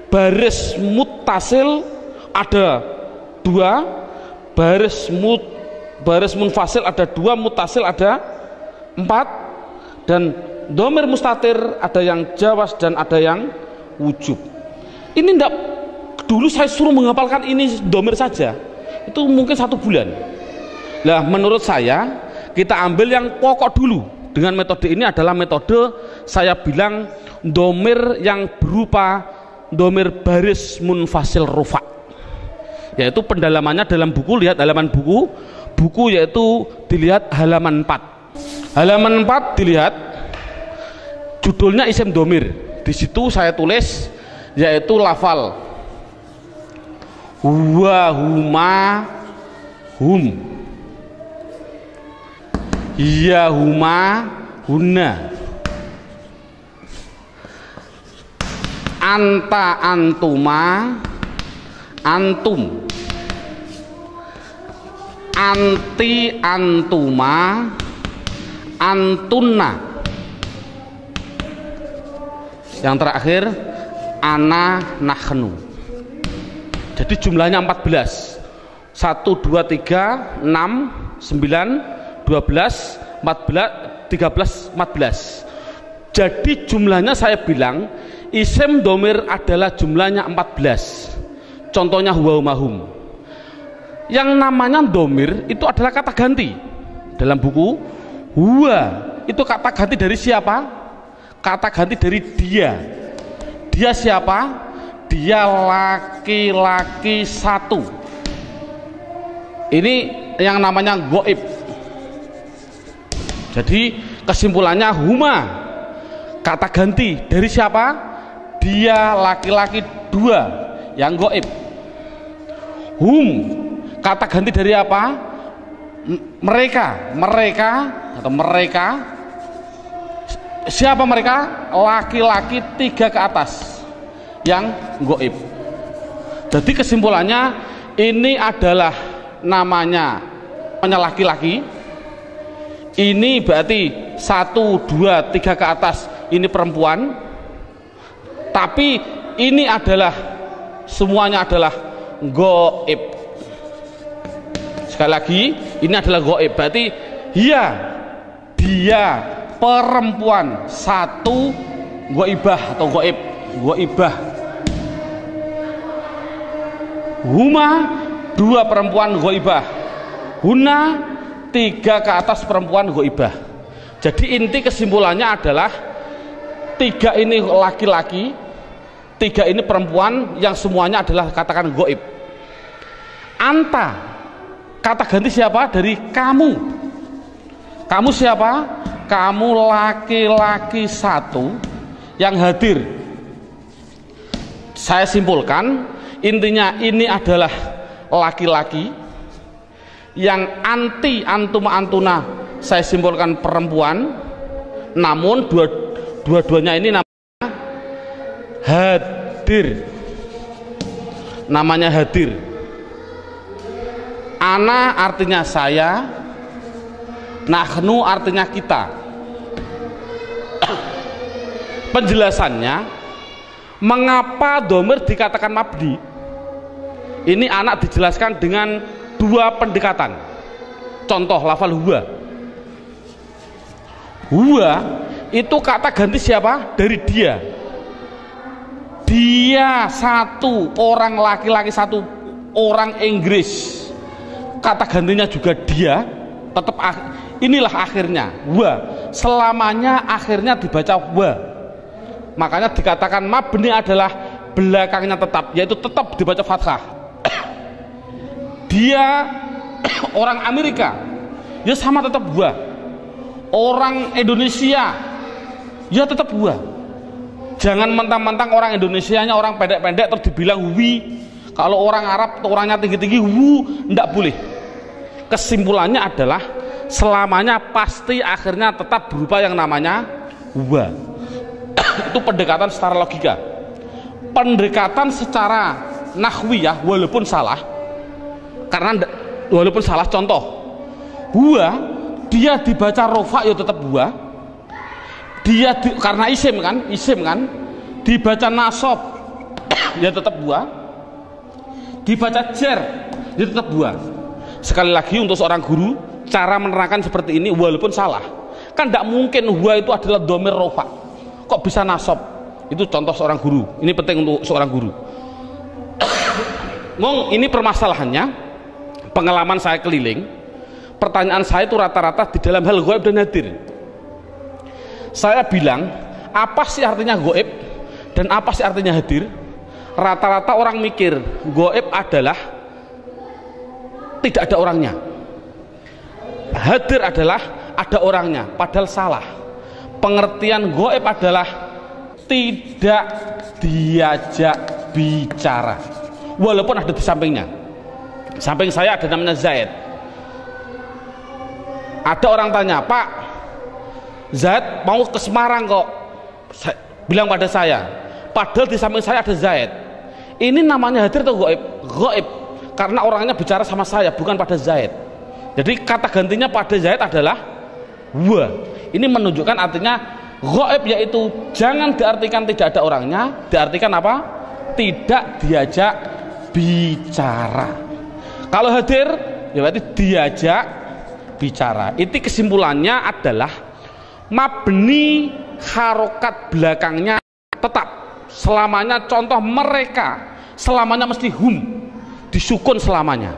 A: Baris muttasil ada 2, baris munfasil ada 2, muttasil ada 4, dan domir mustatir ada yang jawas dan ada yang wujub. Ini enggak, dulu saya suruh menghafalkan ini domir saja, itu mungkin 1 bulan. Lah menurut saya kita ambil yang pokok dulu. Dengan metode ini adalah metode saya bilang domir yang berupa domir baris munfasil rufa, yaitu pendalamannya dalam buku. Lihat halaman buku yaitu dilihat halaman 4. Halaman 4 dilihat judulnya isim domir. Di situ saya tulis yaitu lafal huwa, huma, hum, ya, huma, hunna, anta, antuma, antum, anti, antuma, antunna. Yang terakhir ana, nahnu. Jadi jumlahnya 14. 1, 2, 3, 6, 9, 12, 14, 13, 14. Jadi jumlahnya saya bilang isim domir adalah jumlahnya 14. Contohnya huwa, mahum. Yang namanya domir itu adalah kata ganti. Dalam buku huwa itu kata ganti dari siapa? Kata ganti dari dia. Dia siapa? Dia laki-laki 1. Ini yang namanya goib. Jadi kesimpulannya huma kata ganti dari siapa? Dia laki-laki 2 yang goib. Hum kata ganti dari apa? Mereka atau mereka. Siapa mereka? Laki-laki 3 ke atas yang goib. Jadi kesimpulannya ini adalah namanya laki-laki. Ini berarti 1, 2, 3 ke atas ini perempuan. Tapi ini adalah semuanya adalah goib. Sekali lagi ini adalah goib. Berarti dia perempuan 1 goibah atau goibah. Huma 2 perempuan goibah. Huna 3 ke atas perempuan goibah. Jadi inti kesimpulannya adalah 3 ini laki-laki, Tiga ini perempuan yang semuanya adalah katakan goib. Anta, kata ganti siapa? Dari kamu. Kamu siapa? Kamu laki-laki satu yang hadir. Saya simpulkan, intinya ini adalah laki-laki yang anti antuma antuna. Saya simpulkan perempuan, namun dua-duanya ini hadir, namanya hadir. Ana artinya saya, nahnu artinya kita. Penjelasannya, mengapa dhamir dikatakan mabni? Ini anak dijelaskan dengan dua pendekatan. Contoh lafal huwa. Huwa itu kata ganti siapa? Dari dia. Dia satu orang laki-laki, satu orang Inggris, kata gantinya juga dia. Tetap inilah akhirnya wa, selamanya akhirnya dibaca wa. Makanya dikatakan mabni adalah belakangnya tetap, yaitu tetap dibaca fathah. Dia orang Amerika, ya sama tetap wa. Orang Indonesia, ya tetap wa. Jangan mentang-mentang orang Indonesianya orang pendek-pendek terus dibilang wi. Kalau orang Arab atau orangnya tinggi-tinggi wu, enggak boleh. Kesimpulannya adalah selamanya pasti akhirnya tetap berupa yang namanya wa. Itu pendekatan secara logika. Pendekatan secara nahwiyah walaupun salah. Karena walaupun salah, contoh wa dia dibaca rofa ya tetap wa. Dia karena isim kan, dibaca nasab ya tetap buah, dibaca jar ya tetap buah. Sekali lagi untuk seorang guru, cara menerangkan seperti ini walaupun salah, kan tidak mungkin huwa itu adalah dhamir rofa, kok bisa nasab? Itu contoh seorang guru. Ini penting untuk seorang guru. Ngomong ini permasalahannya, pengalaman saya keliling, pertanyaan saya itu rata-rata di dalam hal ghaib dan hadir. Saya bilang, apa sih artinya goib dan apa sih artinya hadir? Rata-rata orang mikir goib adalah tidak ada orangnya, hadir adalah ada orangnya, padahal salah. Pengertian goib adalah tidak diajak bicara, walaupun ada di sampingnya. Samping saya ada namanya Zaid. Ada orang tanya, Pak, Zaid mau ke Semarang kok, bilang pada saya, padahal di samping saya ada Zaid. Ini namanya hadir atau goib? Goib, karena orangnya bicara sama saya, bukan pada Zaid. Jadi kata gantinya pada Zaid adalah wa. Ini menunjukkan artinya goib, yaitu jangan diartikan tidak ada orangnya, diartikan apa? Tidak diajak bicara. Kalau hadir ya berarti diajak bicara. Itu kesimpulannya adalah mabni harokat belakangnya tetap selamanya. Contoh mereka selamanya mesti hum, disukun selamanya.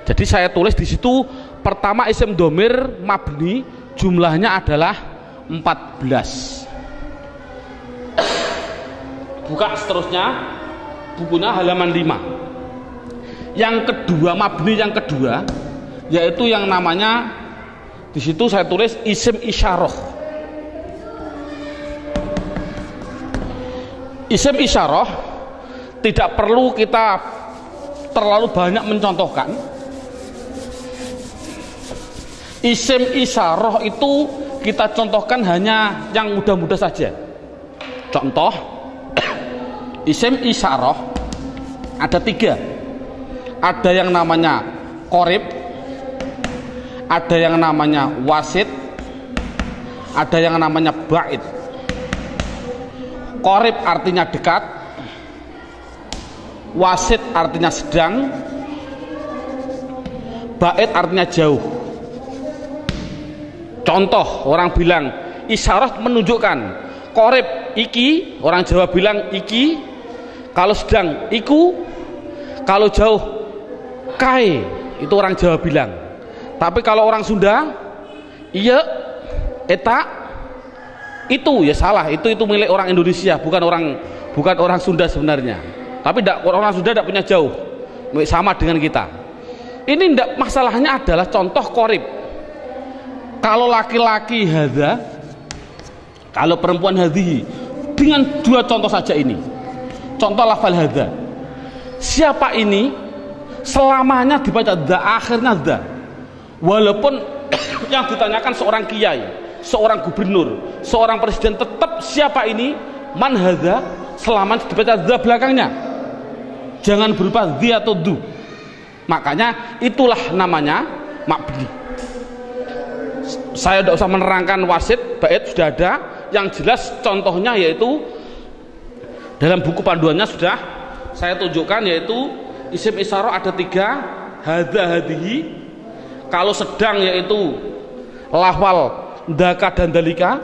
A: Jadi saya tulis di situ pertama isim domir mabni jumlahnya adalah 14. Buka seterusnya bukunya halaman 5. Yang kedua mabni yang kedua yaitu yang namanya di situ saya tulis isim isyarah. Isim isyarah tidak perlu kita terlalu banyak mencontohkan. Isim isyarah itu kita contohkan hanya yang mudah-mudah saja. Contoh isim isyarah ada 3. Ada yang namanya qorib, ada yang namanya wasit, ada yang namanya ba'id. Qorib artinya dekat, wasit artinya sedang, ba'id artinya jauh. Contoh orang bilang isyarah menunjukkan qorib iki, orang Jawa bilang iki, kalau sedang iku, kalau jauh kai, itu orang Jawa bilang. Tapi kalau orang Sunda iya eta itu ya salah, itu milik orang Indonesia, bukan bukan orang Sunda sebenarnya, tapi orang Sunda tidak punya jauh, sama dengan kita. Ini tidak, masalahnya adalah contoh qorib. Kalau laki-laki hadza, kalau perempuan hadhihi, dengan dua contoh saja ini. Contoh lafal hadza. Siapa ini selamanya dibaca dza, akhirnya dza. Walaupun yang ditanyakan seorang kiai, seorang gubernur, seorang presiden, tetap siapa ini man hadza, selamanya dibaca dza belakangnya. Jangan berupa dzi atau du. Makanya itulah namanya mabni. Saya tidak usah menerangkan wasit, bait sudah ada. Yang jelas contohnya yaitu dalam buku panduannya sudah saya tunjukkan, yaitu isim isyarah ada 3, hadza hadhihi. Kalau sedang yaitu lafal daka dan dalika,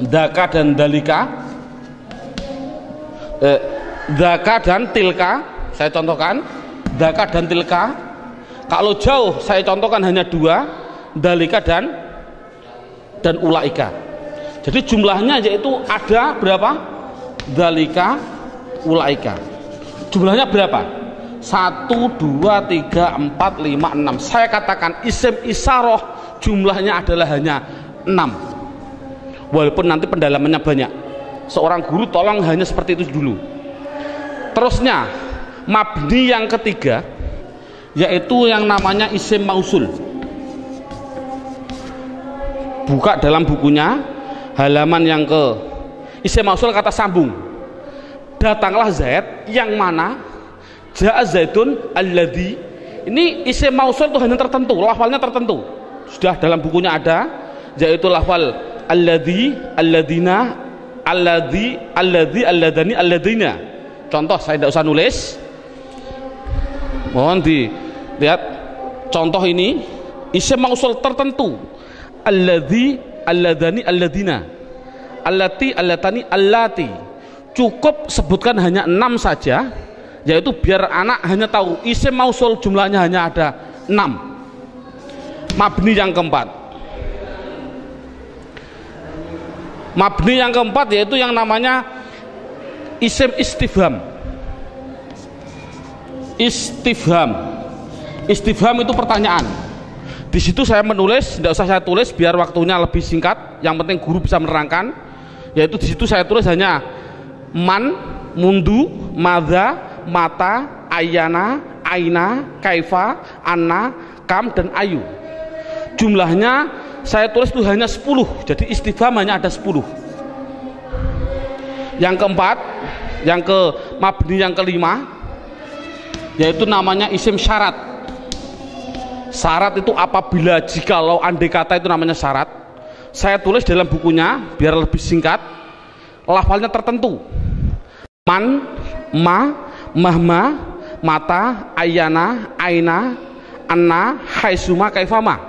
A: daka dan dalika, daka dan tilka. Saya contohkan daka dan tilka. Kalau jauh saya contohkan hanya 2, dalika dan ulaika. Jadi jumlahnya yaitu ada berapa? Dalika, ulaika. Jumlahnya berapa? 1, 2, 3, 4, 5, 6. Saya katakan isim isyarah jumlahnya adalah hanya 6. Walaupun nanti pendalamannya banyak. Seorang guru tolong hanya seperti itu dulu. Terusnya mabni yang ketiga yaitu yang namanya isim mausul. Buka dalam bukunya halaman yang ke isim mausul, kata sambung. Datanglah Zaid, yang mana ja'a Zaidun alladzi. Ini isim mausul itu hanya tertentu, lafalnya tertentu. Sudah dalam bukunya ada, yaitu lafal alladzi, alladzina, alladzi, alladani, alladzina. Contoh saya tidak usah nulis. Mohon dilihat contoh ini, isim mausul tertentu. Alladzi, alladani, alladina, allati, allatani, allati. Cukup sebutkan hanya 6 saja, yaitu biar anak hanya tahu isim mausul jumlahnya hanya ada 6. Mabni yang keempat. Mabni yang keempat yaitu yang namanya isim istifham. Istifham. Istifham itu pertanyaan. Di situ saya menulis, tidak usah saya tulis biar waktunya lebih singkat. Yang penting guru bisa menerangkan. Yaitu di situ saya tulis hanya man, mundu, madza, mata, ayana, aina, kaifa, anna, kam, dan ayu. Jumlahnya saya tulis itu hanya 10. Jadi istifham hanya ada 10. Yang keempat, yang ke mabni yang kelima, yaitu namanya isim syarat. Syarat itu apabila, jikalau, andai kata itu namanya syarat. Saya tulis dalam bukunya biar lebih singkat. Lafalnya tertentu. Man, ma, mahma, mata, ayana, aina, anna, haisuma, kaifama.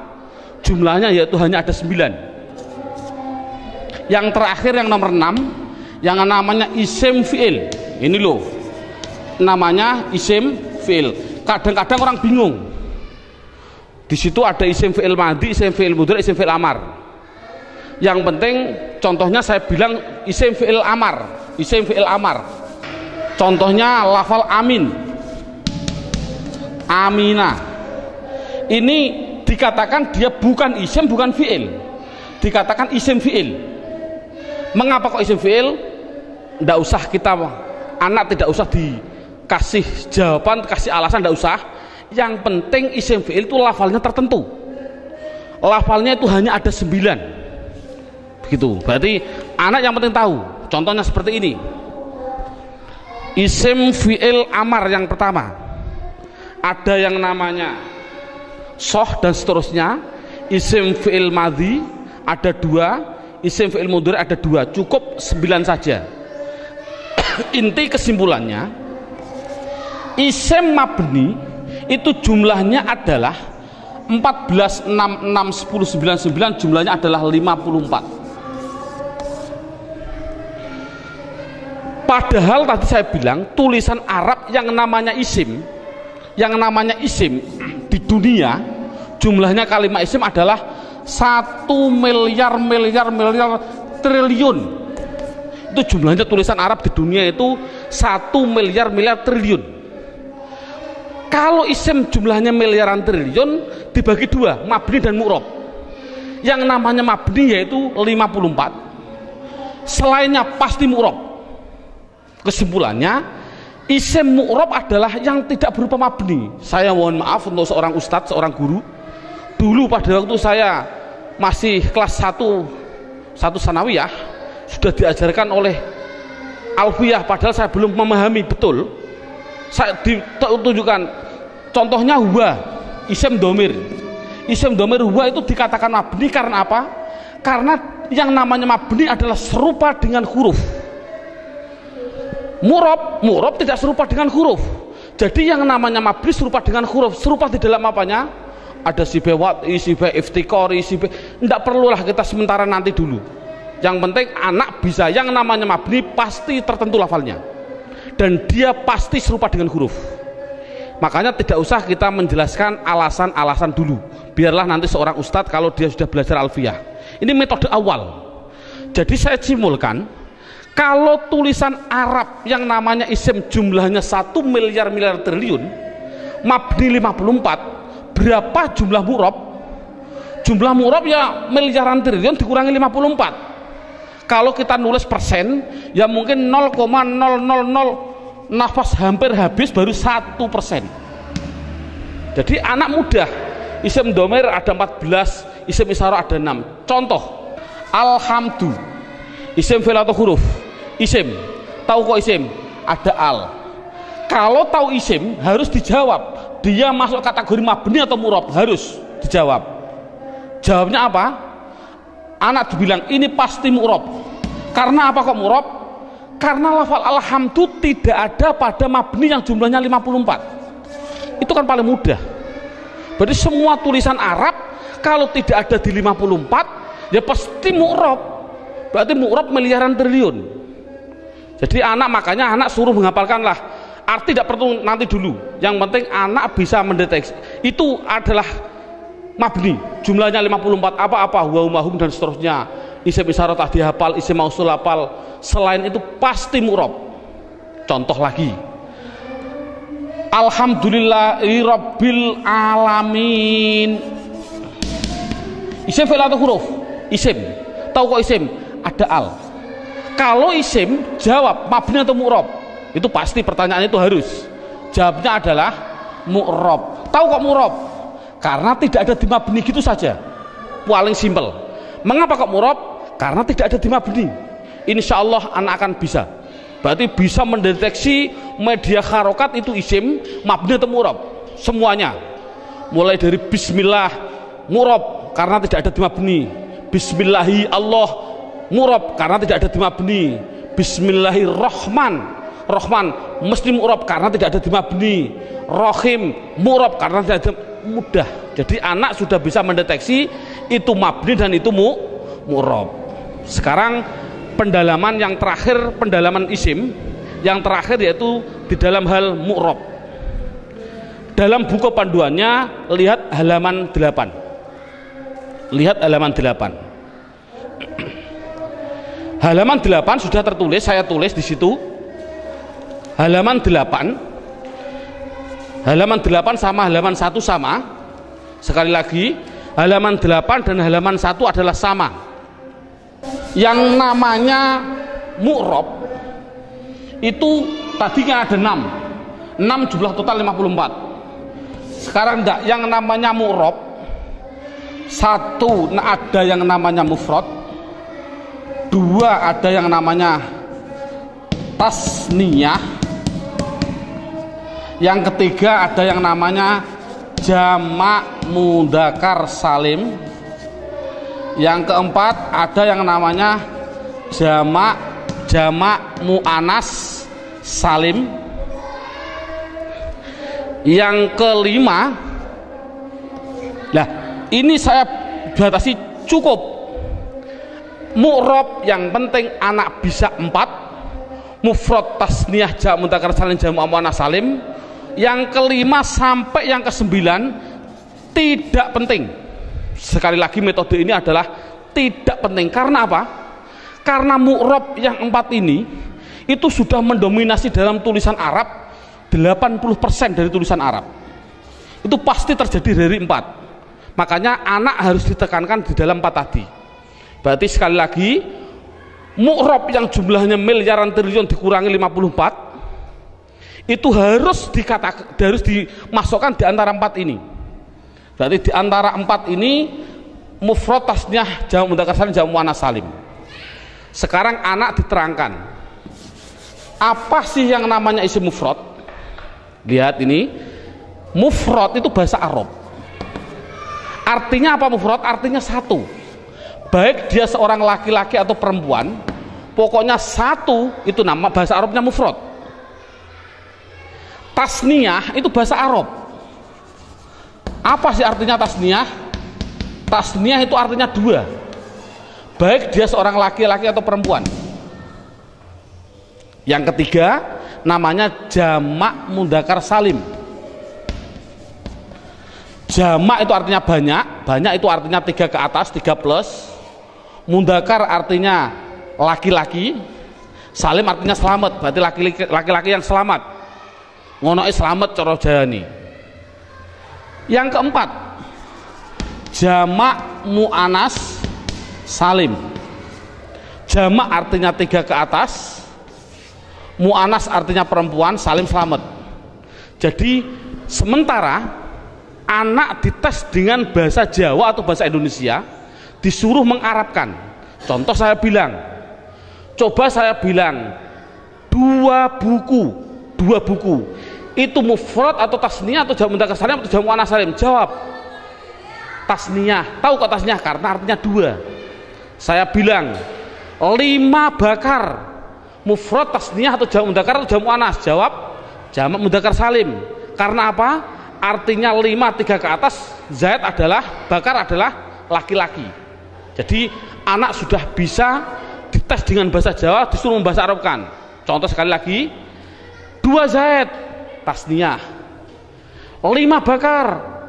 A: Jumlahnya yaitu hanya ada 9. Yang terakhir yang nomor 6, yang namanya isim fi'il. Ini loh, namanya isim fi'il. Kadang-kadang orang bingung. Di situ ada isim fi'il madhi, isim fi'il mudhari', isim fi'il amar. Yang penting contohnya saya bilang isim fi'il amar, isim fi'il amar. Contohnya lafal amin, amina. Ini dikatakan dia bukan isim, bukan fi'il. Dikatakan isim fi'il. Mengapa kok isim fi'il? Tidak usah kita, anak tidak usah dikasih jawaban, kasih alasan, tidak usah. Yang penting isim fi'il itu lafalnya tertentu. Lafalnya itu hanya ada 9. Begitu. Berarti anak yang penting tahu. Contohnya seperti ini. Isim fi'il amar yang pertama. Ada yang namanya soh dan seterusnya. Isim fi'il madhi ada 2. Isim fi'il mudhari ada 2. Cukup 9 saja. Inti kesimpulannya, isim mabni itu jumlahnya adalah 14, 6, 6, 10, 9, 9. Jumlahnya adalah 54. Padahal tadi saya bilang tulisan Arab yang namanya isim di dunia jumlahnya kalimat isim adalah 1 miliar triliun. Itu jumlahnya tulisan Arab di dunia itu 1 miliar triliun. Kalau isim jumlahnya miliaran triliun dibagi dua, mabni dan mu'rob. Yang namanya mabni yaitu 54, selainnya pasti mu'rob. Kesimpulannya, isim mu'rob adalah yang tidak berupa mabni. Saya mohon maaf untuk seorang ustadz, seorang guru. Dulu pada waktu saya masih kelas 1 sanawiyah, sudah diajarkan oleh alfiyah, padahal saya belum memahami betul. Saya ditunjukkan contohnya huwa, isim domir. Isim domir huwa itu dikatakan mabni karena apa? Karena yang namanya mabni adalah serupa dengan huruf. Mu'rob tidak serupa dengan huruf. Jadi yang namanya mabni serupa dengan huruf. Serupa di dalam apanya? Ada sifat wad'i, sifat iftikori, sifat. Tidak perlulah kita sementara, nanti dulu. Yang penting anak bisa, yang namanya mabni pasti tertentu lafalnya, dan dia pasti serupa dengan huruf. Makanya tidak usah kita menjelaskan alasan-alasan dulu, biarlah nanti seorang ustadz kalau dia sudah belajar alfiyah. Ini metode awal. Jadi saya simpulkan, kalau tulisan Arab yang namanya isim jumlahnya 1 miliar triliun, mabni 54, berapa jumlah mu'rob? Jumlah mu'rob ya miliaran triliun dikurangi 54. Kalau kita nulis persen, ya mungkin 0,000 nafas hampir habis baru 1%. Jadi anak mudah. Isim domir ada 14, isim isyarah ada 6. Contoh, alhamdu, isim fi'il atau huruf? Isim. Tahu kok isim? Ada al. Kalau tahu isim harus dijawab, dia masuk kategori mabni atau mu'rob, harus dijawab. Jawabnya apa? Anak dibilang ini pasti mu'rob. Karena apa kok mu'rob? Karena lafal alhamdu tidak ada pada mabni yang jumlahnya 54. Itu kan paling mudah. Berarti semua tulisan Arab kalau tidak ada di 54 ya pasti mu'rob. Berarti mu'rob miliaran triliun. Jadi makanya anak suruh menghafalkanlah. Arti tidak perlu nanti dulu. Yang penting anak bisa mendeteksi. Itu adalah mabni, jumlahnya 54, apa-apa, huwa mahum dan seterusnya. Isim isyarah tadi hafal, isim mausul hafal. Selain itu pasti mu'rob. Contoh lagi, alhamdulillahi rabbil alamin. Isim fi'il atau huruf? Isim. Tahu kok isim? Ada al. Kalau isim jawab mabni atau mu'rob, itu pasti pertanyaan itu harus jawabnya adalah mu'rob. Tahu kok mu'rob? Karena tidak ada di mabni, gitu saja, paling simpel. Mengapa kok mu'rob? Karena tidak ada di mabni. Insya Allah anak akan bisa. Berarti bisa mendeteksi media harokat itu isim, mabni atau mu'rob, semuanya. Mulai dari bismillah mu'rob karena tidak ada di mabni. Bismillahi Allah mu'rob karena tidak ada di mabni. Bismillahirrahman, Rahman mesti mu'rob karena tidak ada di mabni. Rohim mu'rob karena tidak ada. Mudah. Jadi anak sudah bisa mendeteksi itu mabni dan itu mu'rob. Sekarang pendalaman yang terakhir, pendalaman isim yang terakhir, yaitu di dalam hal mu'rob. Dalam buku panduannya lihat halaman 8. Lihat halaman 8. Halaman 8 sudah tertulis, saya tulis di situ. Halaman 8. Halaman 8 sama halaman 1 sama. Sekali lagi, halaman 8 dan halaman 1 adalah sama. Yang namanya mu'rob itu tadinya ada 6. 6 jumlah total 54. Sekarang enggak, yang namanya mu'rob 1 ada yang namanya mufrad, 2 ada yang namanya tasniyah, yang ketiga ada yang namanya jamak mudzakkar salim, yang keempat ada yang namanya jamak muannas salim, yang kelima, nah ini saya batasi cukup mu'rob, yang penting anak bisa 4, mufrad tasniyah jamak mudzakkar salim jamak muannas salim. Yang kelima sampai yang ke-9 tidak penting. Sekali lagi metode ini adalah tidak penting. Karena apa? Karena mu'rab yang 4 ini itu sudah mendominasi dalam tulisan Arab, 80% dari tulisan Arab itu pasti terjadi dari 4. Makanya anak harus ditekankan di dalam 4 tadi. Berarti sekali lagi, mu'rab yang jumlahnya miliaran triliun dikurangi 54 itu harus dimasukkan di antara 4 ini. Berarti di antara 4 ini mufrad, tasniyah, jamak mudzakkar salim, jamak muannats salim. Sekarang anak diterangkan apa sih yang namanya isim mufrad. Lihat ini, mufrad itu bahasa Arab. Artinya apa mufrad? Artinya satu. Baik dia seorang laki-laki atau perempuan, pokoknya satu, itu nama bahasa Arabnya mufrad. Tasniyah itu bahasa Arab. Apa sih artinya tasniyah? Tasniyah itu artinya 2. Baik dia seorang laki-laki atau perempuan. Yang ketiga namanya jamak mudzakkar salim. Jamak itu artinya banyak, banyak itu artinya 3 ke atas, 3 plus. Mudzakkar artinya laki-laki, salim artinya selamat, berarti laki-laki yang selamat. Ngono selamat cara jayani. Yang keempat, jamak muannats salim. Jamak artinya 3 ke atas, muannats artinya perempuan, salim selamat. Jadi sementara anak dites dengan bahasa Jawa atau bahasa Indonesia, disuruh mengarabkan. Contoh saya bilang, coba saya bilang 2 buku itu mufrad atau tasniyah atau jamak mudzakkar salim atau jamak muannats salim? Jawab tasniyah. Tahu kok tasniyah? Karena artinya 2. Saya bilang 5 bakar, mufrad, tasniyah atau jamak mudzakkar atau jamak muannats? Jawab jamak mudzakkar salim. Karena apa? Artinya 5 3 ke atas, zaid adalah, bakar adalah laki-laki. Jadi anak sudah bisa dites dengan bahasa Jawa, disuruh membahasa Arabkan. Contoh sekali lagi, 2 zaid tasniyah, 5 bakar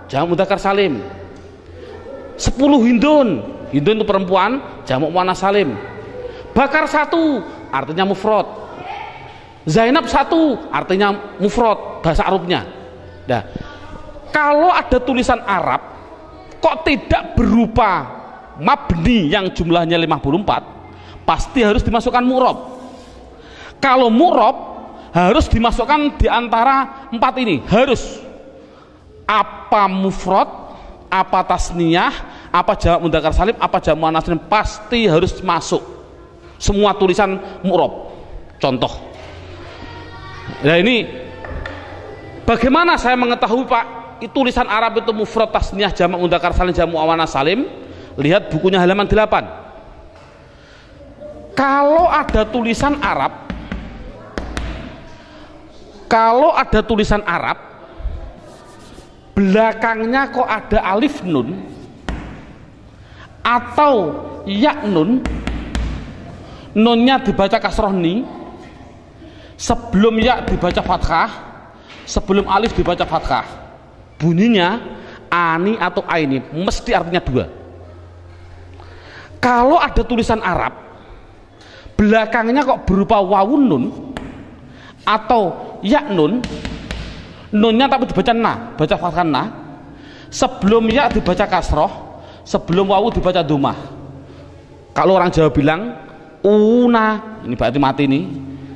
A: jamak mudzakkar salim, 10 hindun itu perempuan, jamak muannats salim. Bakar 1 artinya mufrad, Zainab 1 artinya mufrad bahasa Arabnya. Nah, kalau ada tulisan Arab kok tidak berupa mabni yang jumlahnya 54, pasti harus dimasukkan mu'rab. Kalau mu'rab harus dimasukkan di antara 4 ini, harus apa mufrad, apa tasniyah, apa jamak mudzakkar salim, apa jamak muannats salim, pasti harus masuk semua tulisan mu'rab. Contoh, nah ini bagaimana saya mengetahui Pak tulisan Arab itu mufrad, tasniyah, jamak mudzakkar salim, jamak muannats salim? Lihat bukunya halaman 8. Kalau ada tulisan Arab, belakangnya kok ada alif nun atau ya nun, nunnya dibaca kasroh ni, sebelum ya dibaca fathah, sebelum alif dibaca fathah, bunyinya ani atau aini, mesti artinya 2. Kalau ada tulisan Arab belakangnya kok berupa wawun nun atau ya nun, nunnya tapi dibaca na, baca fathah na, sebelum ya dibaca kasroh, sebelum wawu dibaca dhammah. Kalau orang Jawa bilang una, ini berarti mati ini,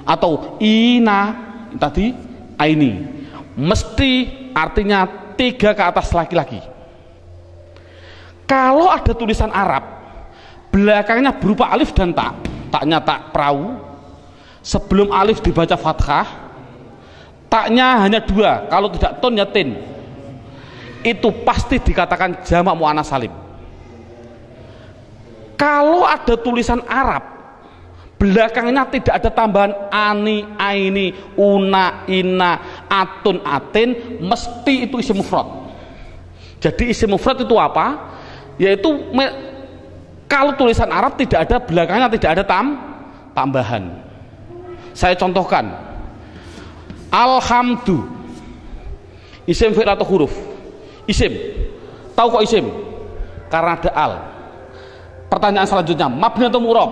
A: atau ina tadi aini, mesti artinya 3 ke atas laki-laki. Kalau ada tulisan Arab belakangnya berupa alif dan tak, taknya tak perahu, sebelum alif dibaca fathah, taknya hanya 2, kalau tidak ton ya tin, itu pasti dikatakan jamak muannats salim. Kalau ada tulisan Arab belakangnya tidak ada tambahan ani, aini, una, ina, atun, atin, mesti itu isim mufrad. Jadi isim mufrad itu apa? Yaitu kalau tulisan Arab tidak ada belakangnya tidak ada tambahan. Saya contohkan, alhamdu, isim fi'il atau huruf? Isim. Tahu kok isim? Karena ada al. Pertanyaan selanjutnya, mabni atau mu'rab?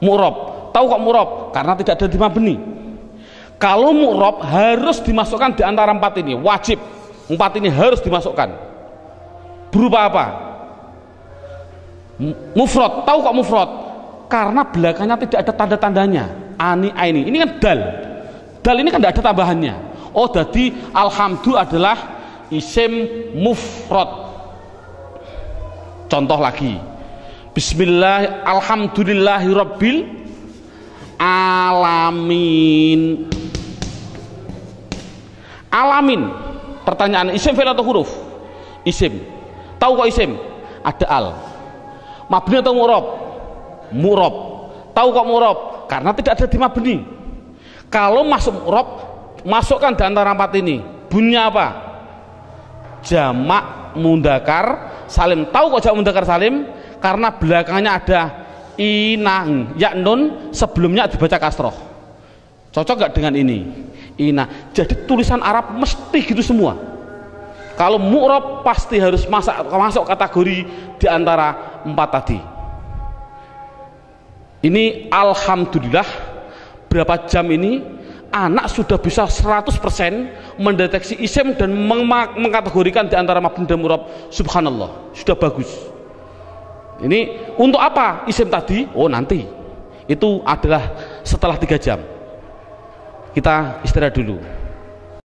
A: mu'rob. Tahu kok mu'rob? Karena tidak ada di mabni. Kalau mu'rob harus dimasukkan di antara 4 ini, wajib 4 ini harus dimasukkan. Berupa apa? Mufrad. Tahu kok mufrad? Karena belakangnya tidak ada tanda-tandanya. Ani, aini. Ini kan dal. Dal ini kan tidak ada tambahannya. Oh, jadi alhamdu adalah isim mufrad. Contoh lagi. Bismillah, alhamdulillahirabbil alamin. Alamin. Pertanyaan, isim fi'il atau huruf? Isim. Tahu kok isim? Ada al. Mabni atau mu'rob? Mu'rob. Tahu kok mu'rob? Karena tidak ada di mabni. Kalau masuk mu'rob, masukkan di antara 4 ini. Bunyinya apa? Jamak mudzakkar salim. Tahu kok jamak mudzakkar salim? Karena belakangnya ada inang, ya nun, sebelumnya dibaca kasroh. Cocok gak dengan ini? Ina. Jadi tulisan Arab mesti gitu semua. Kalau mu'rob pasti harus masuk kategori di antara 4 tadi. Ini alhamdulillah berapa jam ini anak sudah bisa 100% mendeteksi isim dan mengkategorikan di antara mabni dan mu'rob. Subhanallah, sudah bagus. Ini untuk apa isim tadi? Oh, nanti. Itu adalah setelah 3 jam. Kita istirahat dulu.